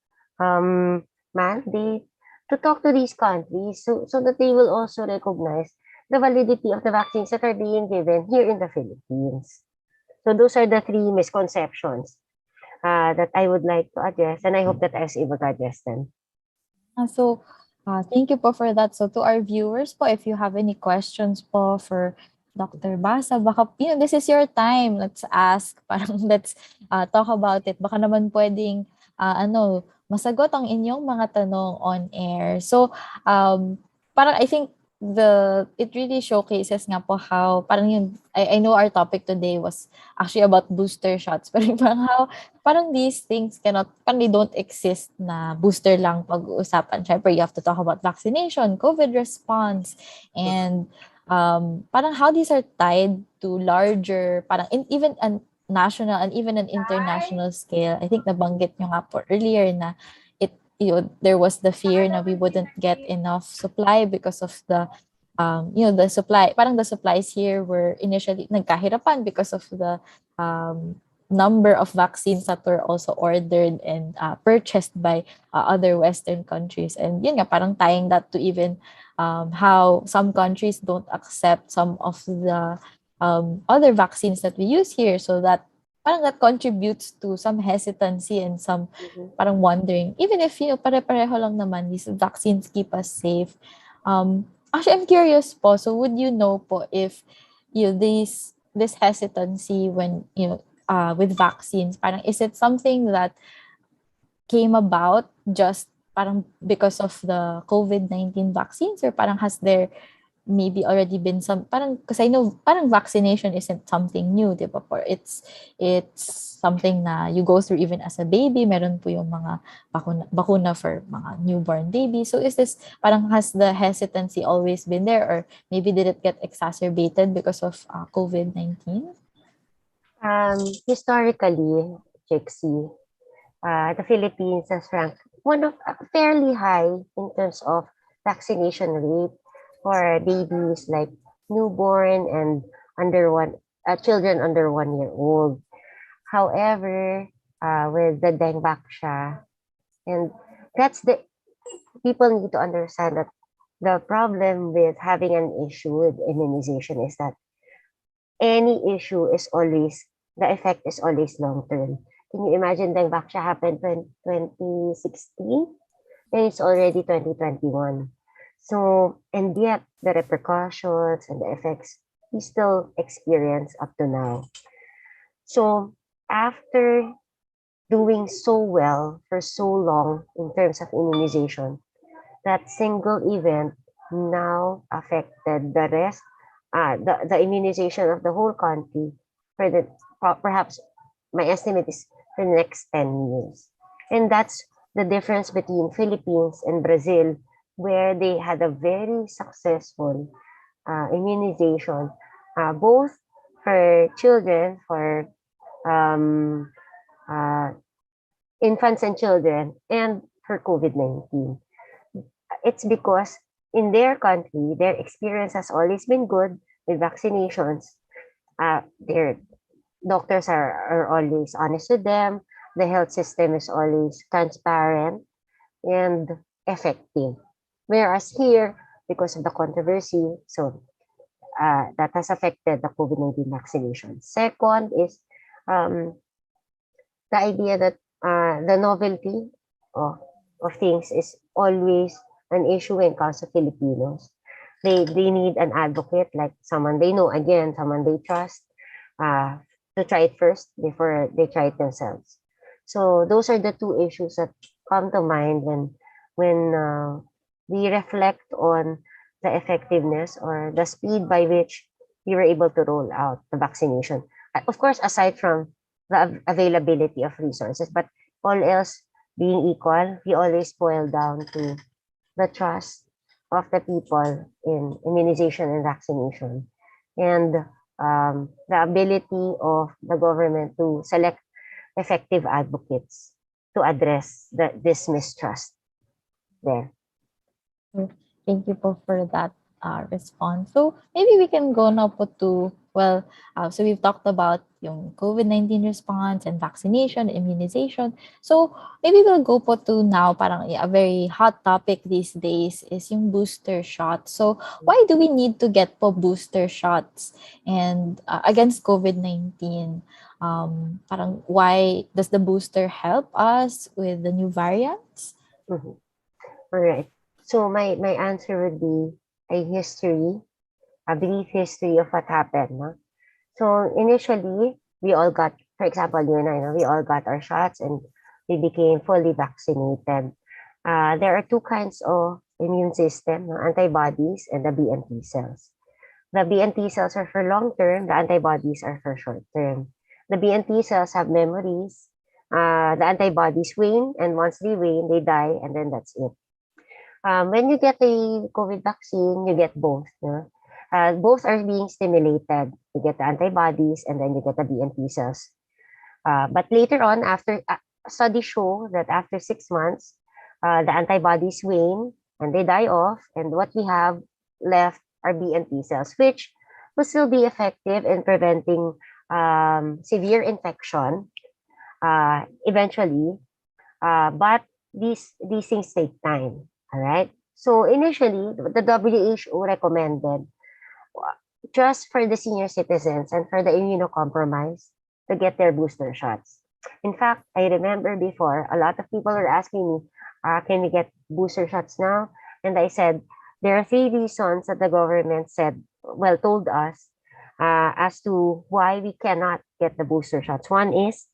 mandate to talk to these countries so that they will also recognize the validity of the vaccines that are being given here in the Philippines. So those are the three misconceptions that I would like to address, and I hope that I was able to address them. Thank you po for that. So to our viewers po, if you have any questions po for Dr. Basa, baka, this is your time. Let's ask. Parang let's talk about it. Baka naman pwedeng, masagot ang inyong mga tanong on air. So, parang I think it really showcases nga po how, parang yun, I know our topic today was actually about booster shots, pero parang how, parang these things parang they don't exist na booster lang pag-uusapan. Siyempre, you have to talk about vaccination, COVID response, and parang how these are tied to larger, parang even an national and even an international scale. I think nabanggit nyo nga po earlier na there was the fear na we wouldn't get enough supply because of the the supply. Parang the supplies here were initially nagkahirapan because of the number of vaccines that were also ordered and purchased by other Western countries. And yun nga, parang tying that to even how some countries don't accept some of the other vaccines that we use here, so that parang that contributes to some hesitancy and some parang wondering, even if pare-pareho lang naman, these vaccines keep us safe. Actually, I'm curious po, so would you know po if this hesitancy when with vaccines, parang is it something that came about just parang because of the COVID-19 vaccines, or parang has there maybe already been some, parang, because I know parang vaccination isn't something new, di ba? It's something na you go through even as a baby. Meron po yung mga bakuna for mga newborn babies. So is this, parang has the hesitancy always been there, or maybe did it get exacerbated because of COVID-19? Historically, Jexy, the Philippines has ranked one of fairly high in terms of vaccination rate for babies like newborn and children under 1 year old. However, with the dengue vaccine, and people need to understand that the problem with having an issue with immunization is that any issue is always, the effect is always long term. Can you imagine dengue vaccine happened in 2016? And it's already 2021. So, and yet the repercussions and the effects we still experience up to now. So, after doing so well for so long in terms of immunization, that single event now affected the rest, the immunization of the whole country for perhaps my estimate is for the next 10 years. And that's the difference between Philippines and Brazil, where they had a very successful immunization, both for children, for infants and children, and for COVID-19. It's because in their country, their experience has always been good with vaccinations. Their doctors are always honest with them. The health system is always transparent and effective. Whereas here, because of the controversy, so that has affected the COVID-19 vaccination. Second is the idea that the novelty of things is always an issue when it comes to Filipinos. they need an advocate, like someone they know, again, someone they trust, to try it first before they try it themselves. So those are the two issues that come to mind when we reflect on the effectiveness or the speed by which we were able to roll out the vaccination. Of course, aside from the availability of resources, but all else being equal, we always boil down to the trust of the people in immunization and vaccination, and the ability of the government to select effective advocates to address this mistrust there. Thank you po for that response. So maybe we can go now po to, well, so we've talked about yung COVID-19 response and vaccination, immunization. So maybe we'll go po to now, parang a very hot topic these days is yung booster shot. So why do we need to get po booster shots and against COVID-19? Parang why does the booster help us with the new variants? Mm-hmm. All right. So my answer would be a brief history of what happened. No? So initially, we all got, for example, you and I, no, we all got our shots and we became fully vaccinated. There are two kinds of immune system, no? Antibodies and the B and T cells. The B and T cells are for long term, the antibodies are for short term. The B and T cells have memories. The antibodies wane, and once they wane, they die, and then that's it. When you get a COVID vaccine, you get both. No? Both are being stimulated. You get the antibodies and then you get the B and T cells. But later on, after studies show that after 6 months, the antibodies wane and they die off, and what we have left are B and T cells, which will still be effective in preventing severe infection eventually. But these things take time. All right. So initially, the WHO recommended just for the senior citizens and for the immunocompromised to get their booster shots. In fact, I remember before, a lot of people were asking me, can we get booster shots now? And I said, there are 3 reasons that the government told us as to why we cannot get the booster shots. One is,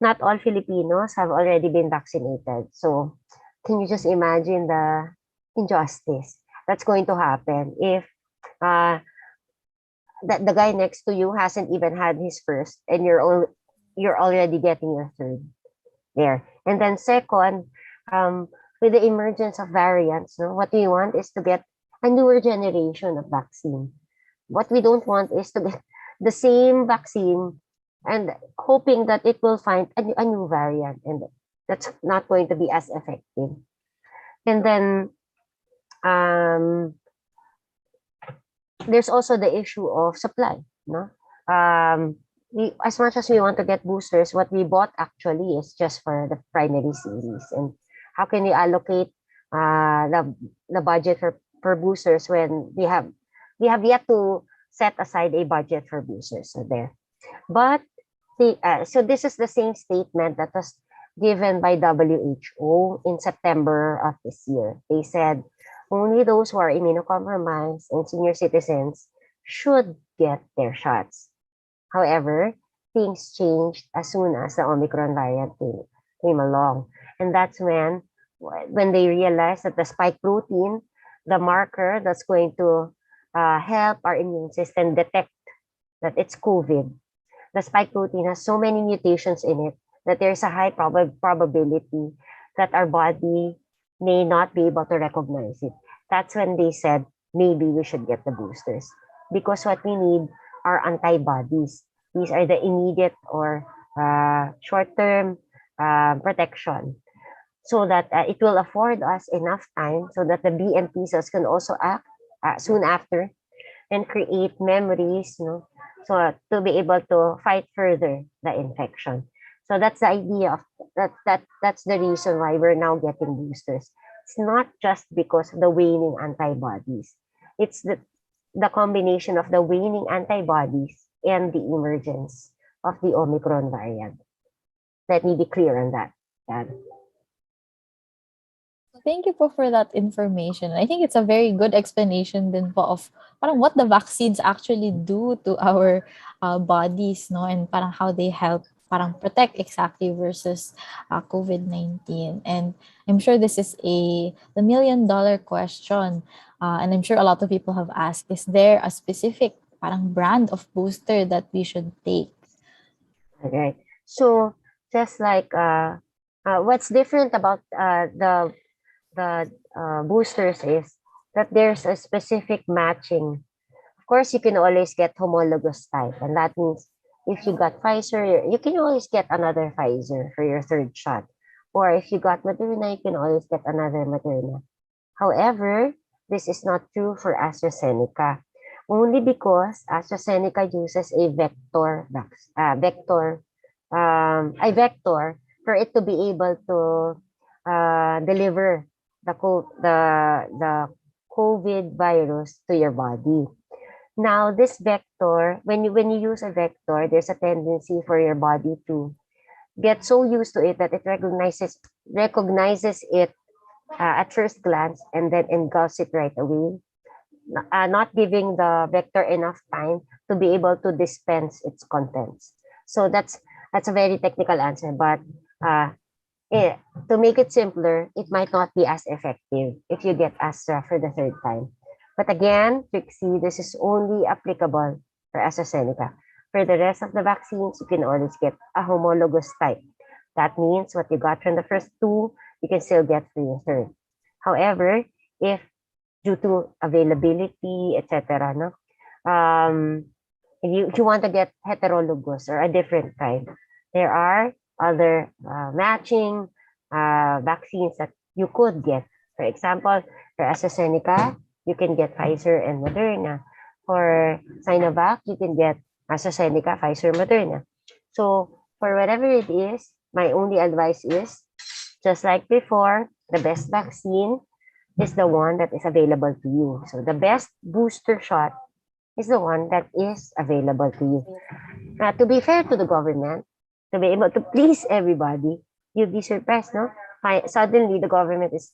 not all Filipinos have already been vaccinated. So can you just imagine the injustice that's going to happen if the guy next to you hasn't even had his first and you're already getting your third there. And then second, with the emergence of variants, no, what we want is to get a newer generation of vaccine. What we don't want is to get the same vaccine and hoping that it will find a new variant, and that's not going to be as effective. And then there's also the issue of supply. No, as much as we want to get boosters, what we bought actually is just for the primary series. And how can we allocate the budget for boosters when we have yet to set aside a budget for boosters? So there, but so this is the same statement that was given by WHO in September of this year. They said only those who are immunocompromised and senior citizens should get their shots. However, things changed as soon as the Omicron variant came along. And that's when they realized that the spike protein, the marker that's going to help our immune system detect that it's COVID, the spike protein has so many mutations in it that there's a high probability that our body may not be able to recognize it. That's when they said, maybe we should get the boosters. Because what we need are antibodies. These are the immediate or short-term protection, so that it will afford us enough time so that the B and T cells can also act soon after and create memories, so to be able to fight further the infection. So that's the idea of that's the reason why we're now getting boosters. It's not just because of the waning antibodies. It's the combination of the waning antibodies and the emergence of the Omicron variant. Let me be clear on that. thank you po for that information. I think it's a very good explanation din po of parang what the vaccines actually do to our bodies, no? And parang how they help parang protect exactly versus COVID-19. And I'm sure this is the million-dollar question. And I'm sure a lot of people have asked, is there a specific parang brand of booster that we should take? Okay. So just like what's different about the boosters is that there's a specific matching. Of course, you can always get homologous type, and that means if you got Pfizer, you can always get another Pfizer for your third shot. Or if you got Moderna, you can always get another Moderna. However, this is not true for AstraZeneca, only because AstraZeneca uses a vector for it to be able to deliver the COVID virus to your body. Now, this vector, when you use a vector, there's a tendency for your body to get so used to it that it recognizes it at first glance and then engulfs it right away, not giving the vector enough time to be able to dispense its contents. So that's a very technical answer, but to make it simpler, it might not be as effective if you get Astra for the third time. But again, Trixie, this is only applicable for AstraZeneca. For the rest of the vaccines, you can always get a homologous type. That means what you got from the first two, you can still get for your third. However, if due to availability, etc., no, if you want to get heterologous or a different kind, there are other matching vaccines that you could get. For example, for AstraZeneca, you can get Pfizer and Moderna. For Sinovac, you can get AstraZeneca, Pfizer, Moderna. So for whatever it is, my only advice is, just like before, the best vaccine is the one that is available to you. So the best booster shot is the one that is available to you. To be fair to the government, to be able to please everybody, you'd be surprised, no? Suddenly, the government is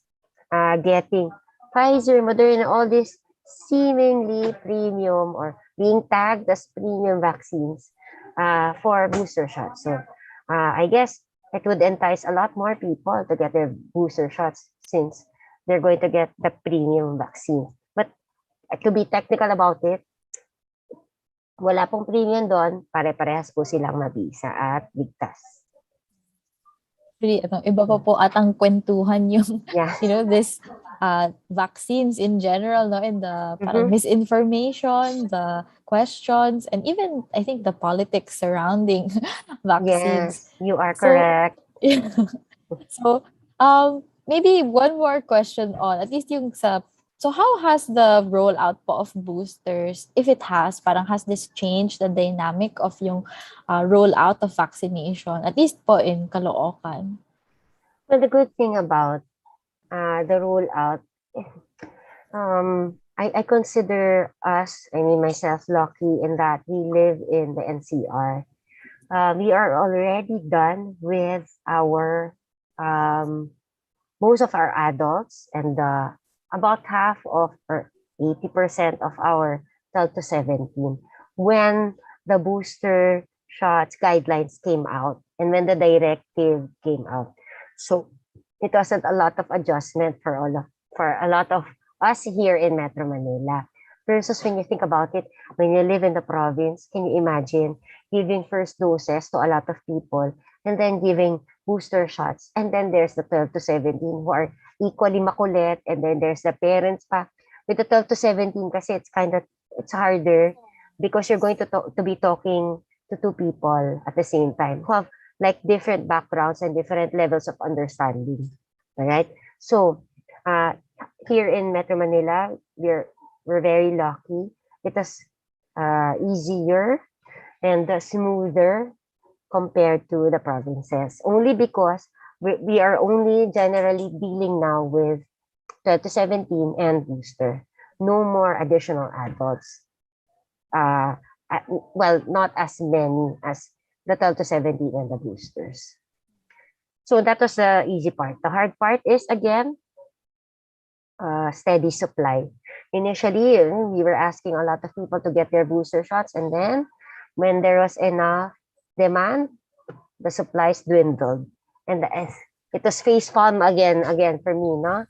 getting Pfizer, Moderna, all these seemingly premium or being tagged as premium vaccines for booster shots. So I guess it would entice a lot more people to get their booster shots since they're going to get the premium vaccine. But to be technical about it, wala pong premium doon, pare-parehas po silang mabisa at ligtas. Really, iba pa po atang kwentuhan yung, Yes. this vaccines in general, no, and the parang misinformation, the questions, and even I think the politics surrounding vaccines. Yes, you are correct. So, maybe one more question on at least yung sa. So how has the rollout po of boosters, if it has, parang has this changed the dynamic of yung rollout of vaccination, at least po in Caloocan? Well, the good thing about the rollout, I consider us, I mean myself, lucky in that we live in the NCR. We are already done with our most of our adults and about half of or 80% of our 12 to 17 when the booster shots guidelines came out and when the directive came out. So it wasn't a lot of adjustment for a lot of us here in Metro Manila. Versus when you think about it, when you live in the province, can you imagine giving first doses to a lot of people and then giving booster shots? And then there's the 12 to 17 who are equally makulit, and then there's the parents pa. With the 12 to 17 kasi it's harder because you're going to be talking to two people at the same time who have like different backgrounds and different levels of understanding. All right? So, here in Metro Manila, we're very lucky. It was easier and smoother compared to the provinces. Only because we are only generally dealing now with 12 to 17 and booster. No more additional adults. Well, not as many as the 12 to 17 and the boosters. So that was the easy part. The hard part is, again, steady supply. Initially, we were asking a lot of people to get their booster shots, and then when there was enough demand, the supplies dwindled, and it was face palm again for me, no?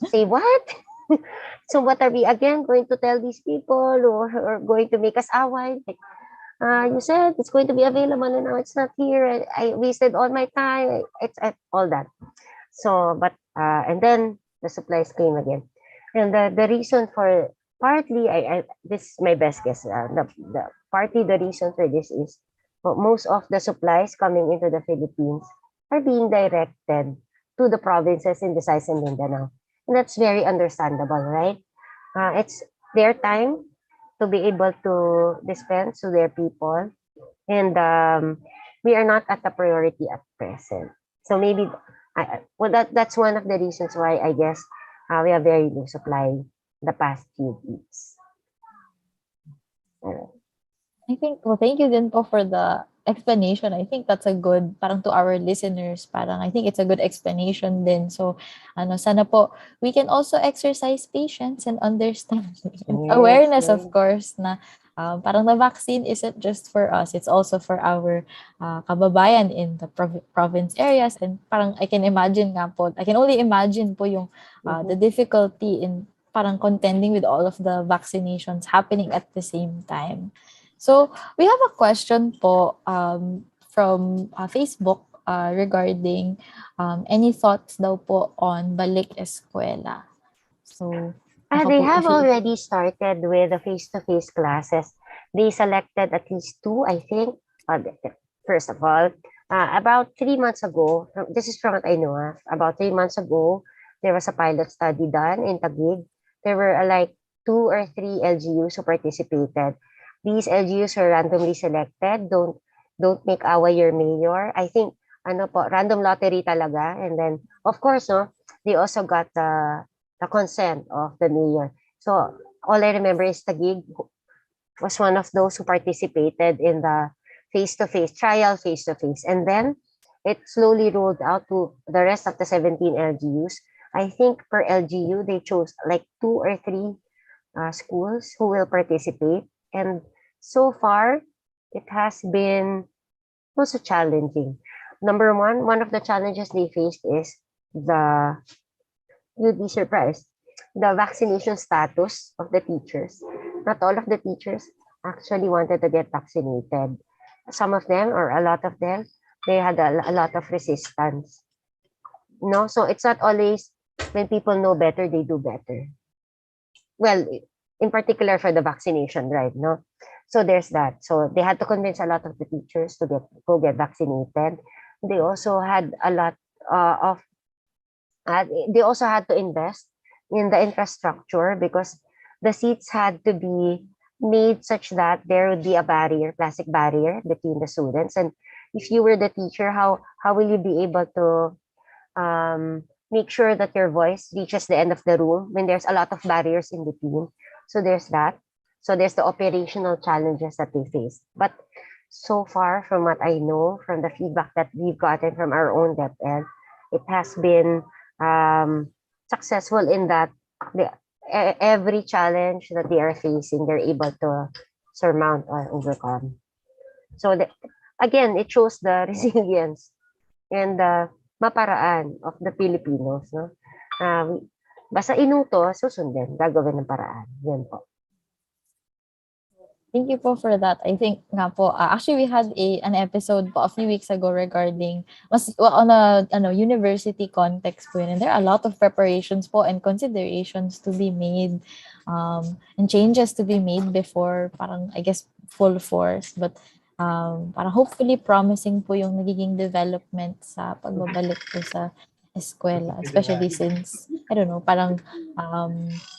Say what? So what are we again going to tell these people, or going to make us away? Like, you said it's going to be available and now it's not here. I wasted all my time. It's all that. So, but and then the supplies came again, and the reason for partly, I this is my best guess. Partly the reason for this is most of the supplies coming into the Philippines are being directed to the provinces in Visayas and Mindanao, and that's very understandable, right? It's their time to be able to dispense to their people, and we are not at the priority at present. So maybe, that's one of the reasons why I guess we have very low supply the past few weeks. I think, well, thank you din po for the explanation. I think that's a good, parang to our listeners, parang I think it's a good explanation din. So, sana po, we can also exercise patience and understanding. And awareness, of course, na parang the vaccine isn't just for us, it's also for our kababayan in the province areas. And parang I can only imagine po yung the difficulty in parang contending with all of the vaccinations happening at the same time. So, we have a question po from Facebook regarding any thoughts daw po on balik eskwela. So, they have already started with the face-to-face classes. They selected at least 2, I think. First of all, about 3 months ago, this is from what I know, about 3 months ago, there was a pilot study done in Taguig. There were like 2 or 3 LGUs who participated. These LGUs are randomly selected. Don't make awa your mayor. I think random lottery talaga. And then of course, they also got the consent of the mayor. So all I remember is Taguig was one of those who participated in the face-to-face trial, and then it slowly rolled out to the rest of the 17 LGUs. I think per LGU they chose like 2 or 3 schools who will participate, and so far it has been also challenging. Number one of the challenges they faced is you'd be surprised, the vaccination status of the teachers. Not all of the teachers actually wanted to get vaccinated. Some of them, or a lot of them, they had a lot of resistance. No, so it's not always when people know better, they do better. Well, in particular for the vaccination, right? No, so there's that. So they had to convince a lot of the teachers to go get vaccinated. They also had a lot they also had to invest in the infrastructure because the seats had to be made such that there would be a plastic barrier between the students. And if you were the teacher, how will you be able to make sure that your voice reaches the end of the room when there's a lot of barriers in between? So there's that. So there's the operational challenges that they face. But so far, from what I know, from the feedback that we've gotten from our own DepEd, it has been successful in that every challenge that they are facing, they're able to surmount or overcome. So again, it shows the resilience and the maparaan of the Filipinos. No? Basta inuto, susundin, gagawin ng paraan. Yan po. Thank you po for that. I think nga po, actually we had an episode po a few weeks ago regarding on a university context po yun. And there are a lot of preparations po and considerations to be made and changes to be made before parang I guess full force. But parang hopefully promising po yung nagiging development sa pagbabalik po sa eskwela, especially since I don't know, parang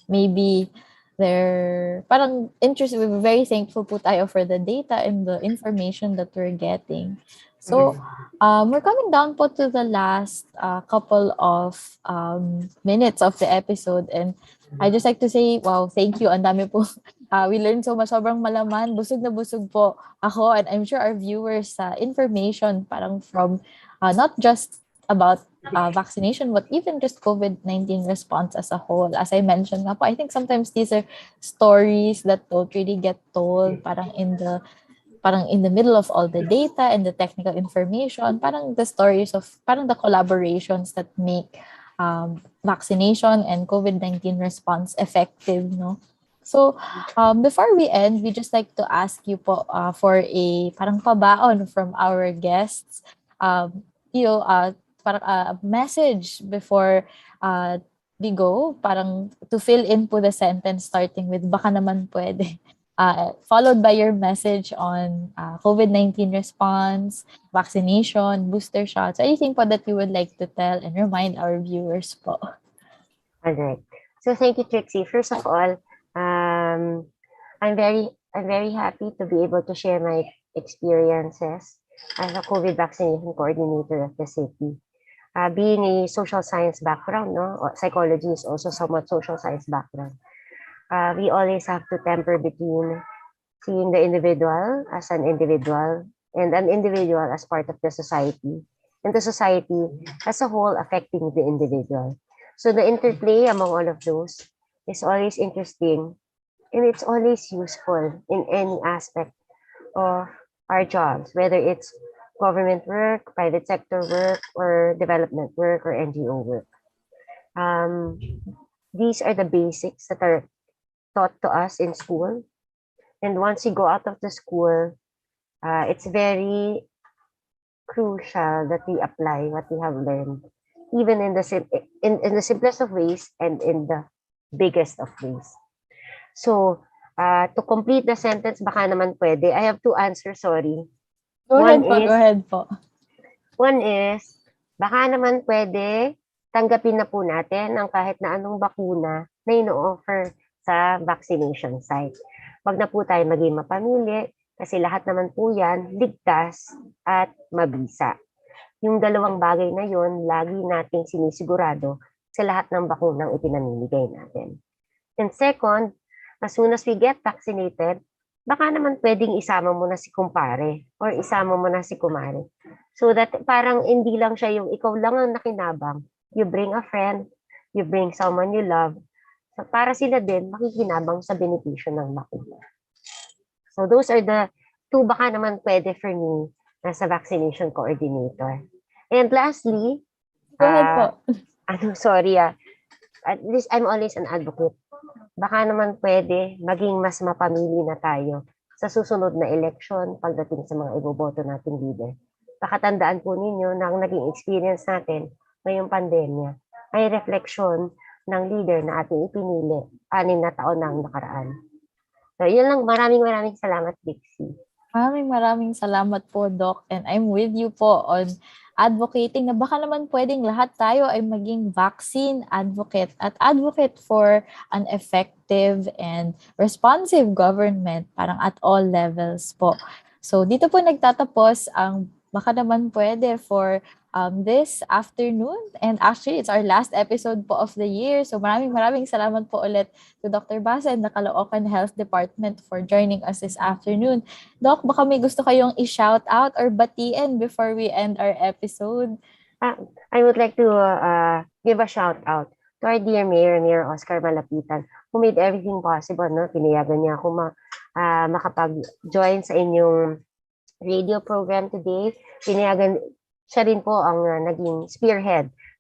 maybe they're parang interested. We're very thankful po tayo for the data and the information that we're getting. So we're coming down po to the last couple of minutes of the episode, and I just like to say, wow, thank you. Ang dami po. We learned so much. Sobrang malaman. Busog na busog po ako, and I'm sure our viewers information parang from not just about vaccination, but even just COVID-19 response as a whole. As I mentioned nga po, I think sometimes these are stories that don't really get told, parang in the middle of all the data and the technical information, parang the stories of, parang the collaborations that make vaccination and COVID-19 response effective, no? So, before we end, we just like to ask you po for a parang pabaon from our guests. You know, parang a message before we go, parang to fill in po the sentence starting with baka naman pwede. Followed by your message on COVID-19 response, vaccination, booster shots, anything po that you would like to tell and remind our viewers po. All right. So thank you, Trixie. First of all, I'm very happy to be able to share my experiences as a COVID vaccination coordinator of the city. Being a social science background, no, psychology is also somewhat social science background. We always have to temper between seeing the individual as an individual and an individual as part of the society, and the society as a whole affecting the individual. So the interplay among all of those is always interesting, and it's always useful in any aspect of our jobs, whether it's government work, private sector work, or development work, or NGO work. These are the basics that are taught to us in school. And once you go out of the school, it's very crucial that we apply what we have learned, even in the simplest of ways and in the biggest of ways. So, to complete the sentence, baka naman pwede, I have two answers, sorry. Go ahead po. One is, baka naman pwede, tanggapin na po natin ang kahit na anong bakuna na ino-offer sa vaccination site. Wag na po tayo maging mapamili kasi lahat naman po yan ligtas at mabisa. Yung dalawang bagay na yon lagi nating sinisigurado sa lahat ng bakunang ipinamimigay natin. And second, as soon as we get vaccinated, baka naman pwedeng isama mo na si kumpare or isama mo na si kumare. So that parang hindi lang siya yung ikaw lang ang nakinabang. You bring a friend, you bring someone you love, so para sila din makikinabang sa benepisyo ng bakuna. So those are the two baka naman pwede for me as a vaccination coordinator. And lastly, Go ahead po. At least I'm always an advocate. Baka naman pwede maging mas mapamili na tayo sa susunod na eleksyon pagdating sa mga iboboto nating leader. Pakatandaan po ninyo na ang naging experience natin ngayong pandemya ay refleksyon ng leader na ating ipinili 6 na taon na ang nakaraan. So, yun lang. Maraming salamat, Dixie. Maraming salamat po, Doc. And I'm with you po on advocating na baka naman pwedeng lahat tayo ay maging vaccine advocate at advocate for an effective and responsive government parang at all levels po. So, dito po nagtatapos ang baka naman pwede for this afternoon. And actually, it's our last episode po of the year. So maraming salamat po ulit to Dr. Basa and the Caloocan Health Department for joining us this afternoon. Doc, baka may gusto kayong i-shout out or batiin before we end our episode? I would like to give a shout out to our dear Mayor Oscar Malapitan, who made everything possible. No? Pinayagan niya ako makapag-join sa inyong radio program today. Pinayagan siya rin po ang naging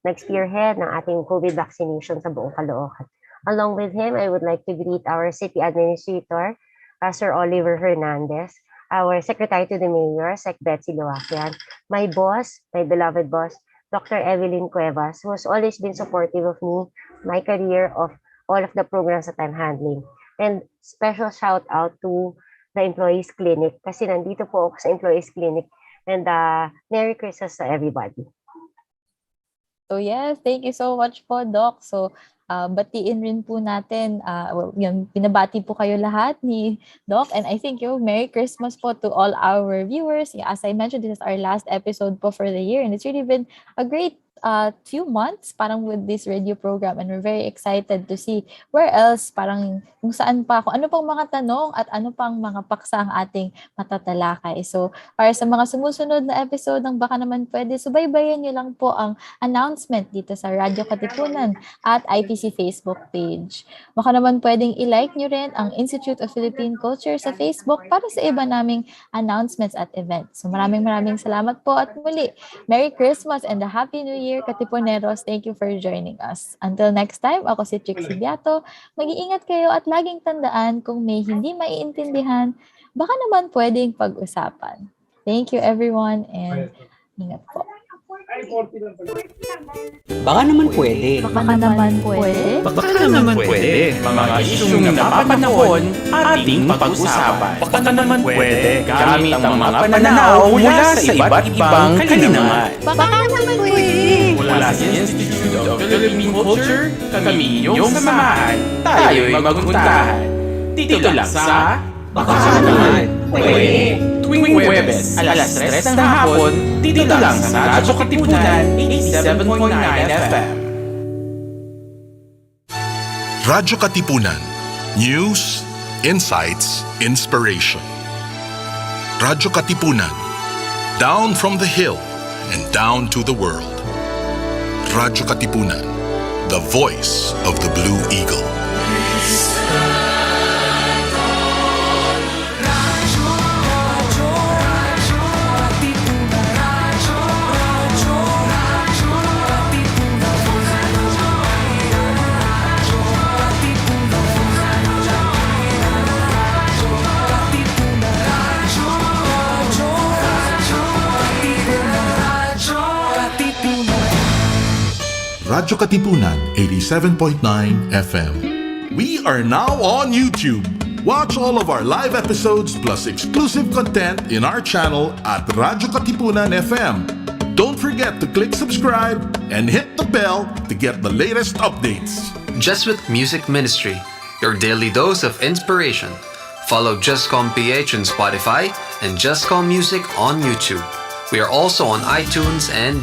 nag-spearhead ng ating COVID vaccination sa buong Caloocan. Along with him, I would like to greet our City Administrator, Sir Oliver Hernandez, our Secretary to the Mayor, Sec Betsy Loakian, my boss, my beloved boss, Dr. Evelyn Cuevas, who has always been supportive of me, my career, of all of the programs that I'm handling. And special shout out to the Employees Clinic kasi nandito po ako sa Employees Clinic. And Merry Christmas to everybody. So yes, thank you so much po, Doc. So batiin rin po natin, yung pinabati po kayo lahat ni Doc. And I think Merry Christmas po to all our viewers. As I mentioned, this is our last episode po for the year. And it's really been a great few months parang with this radio program, and we're very excited to see where else, parang kung saan pa, kung ano pang mga tanong at ano pang mga paksa ang ating matatalakay. So, para sa mga sumusunod na episode ng Baka Naman Pwede, subaybayan niyo lang po ang announcement dito sa Radyo Katipunan at IPC Facebook page. Baka naman pwedeng i-like niyo rin ang Institute of Philippine Culture sa Facebook para sa iba naming announcements at events. So, maraming salamat po, at muli, Merry Christmas and a Happy New Year, Katipuneros. Thank you for joining us. Until next time, ako si Trixie Biato. Mag-iingat kayo at laging tandaan, kung may hindi maiintindihan, baka naman pwedeng pag-usapan. Thank you everyone, and ingat po. Baka naman pwede. Baka naman pwede. Baka naman pwede. Mga isyung napapanahon, ating pag-usapan. Baka naman pwede. Gamit ang mga pananaw mula sa iba't ibang kalinangan. Baka naman pwede. Mula sa Institute of Philippine Culture, kami iyong samahan. Tayo'y magpuntahan. Dito lang sa Baka naman pwede. Tuwing Huwebes, alas 3 ng hapon, dito lang sa Radyo Katipunan 87.9 FM. Radyo Katipunan. News, insights, inspiration. Radyo Katipunan. Down from the hill and down to the world. Radyo Katipunan. The voice of the Blue Eagle. Radyo Katipunan 87.9 FM. We are now on YouTube. Watch all of our live episodes plus exclusive content in our channel at Radyo Katipunan FM. Don't forget to click subscribe and hit the bell to get the latest updates. Jesuit Music Ministry, your daily dose of inspiration. Follow jescom.ph on Spotify and Jescom Music on YouTube. We are also on iTunes and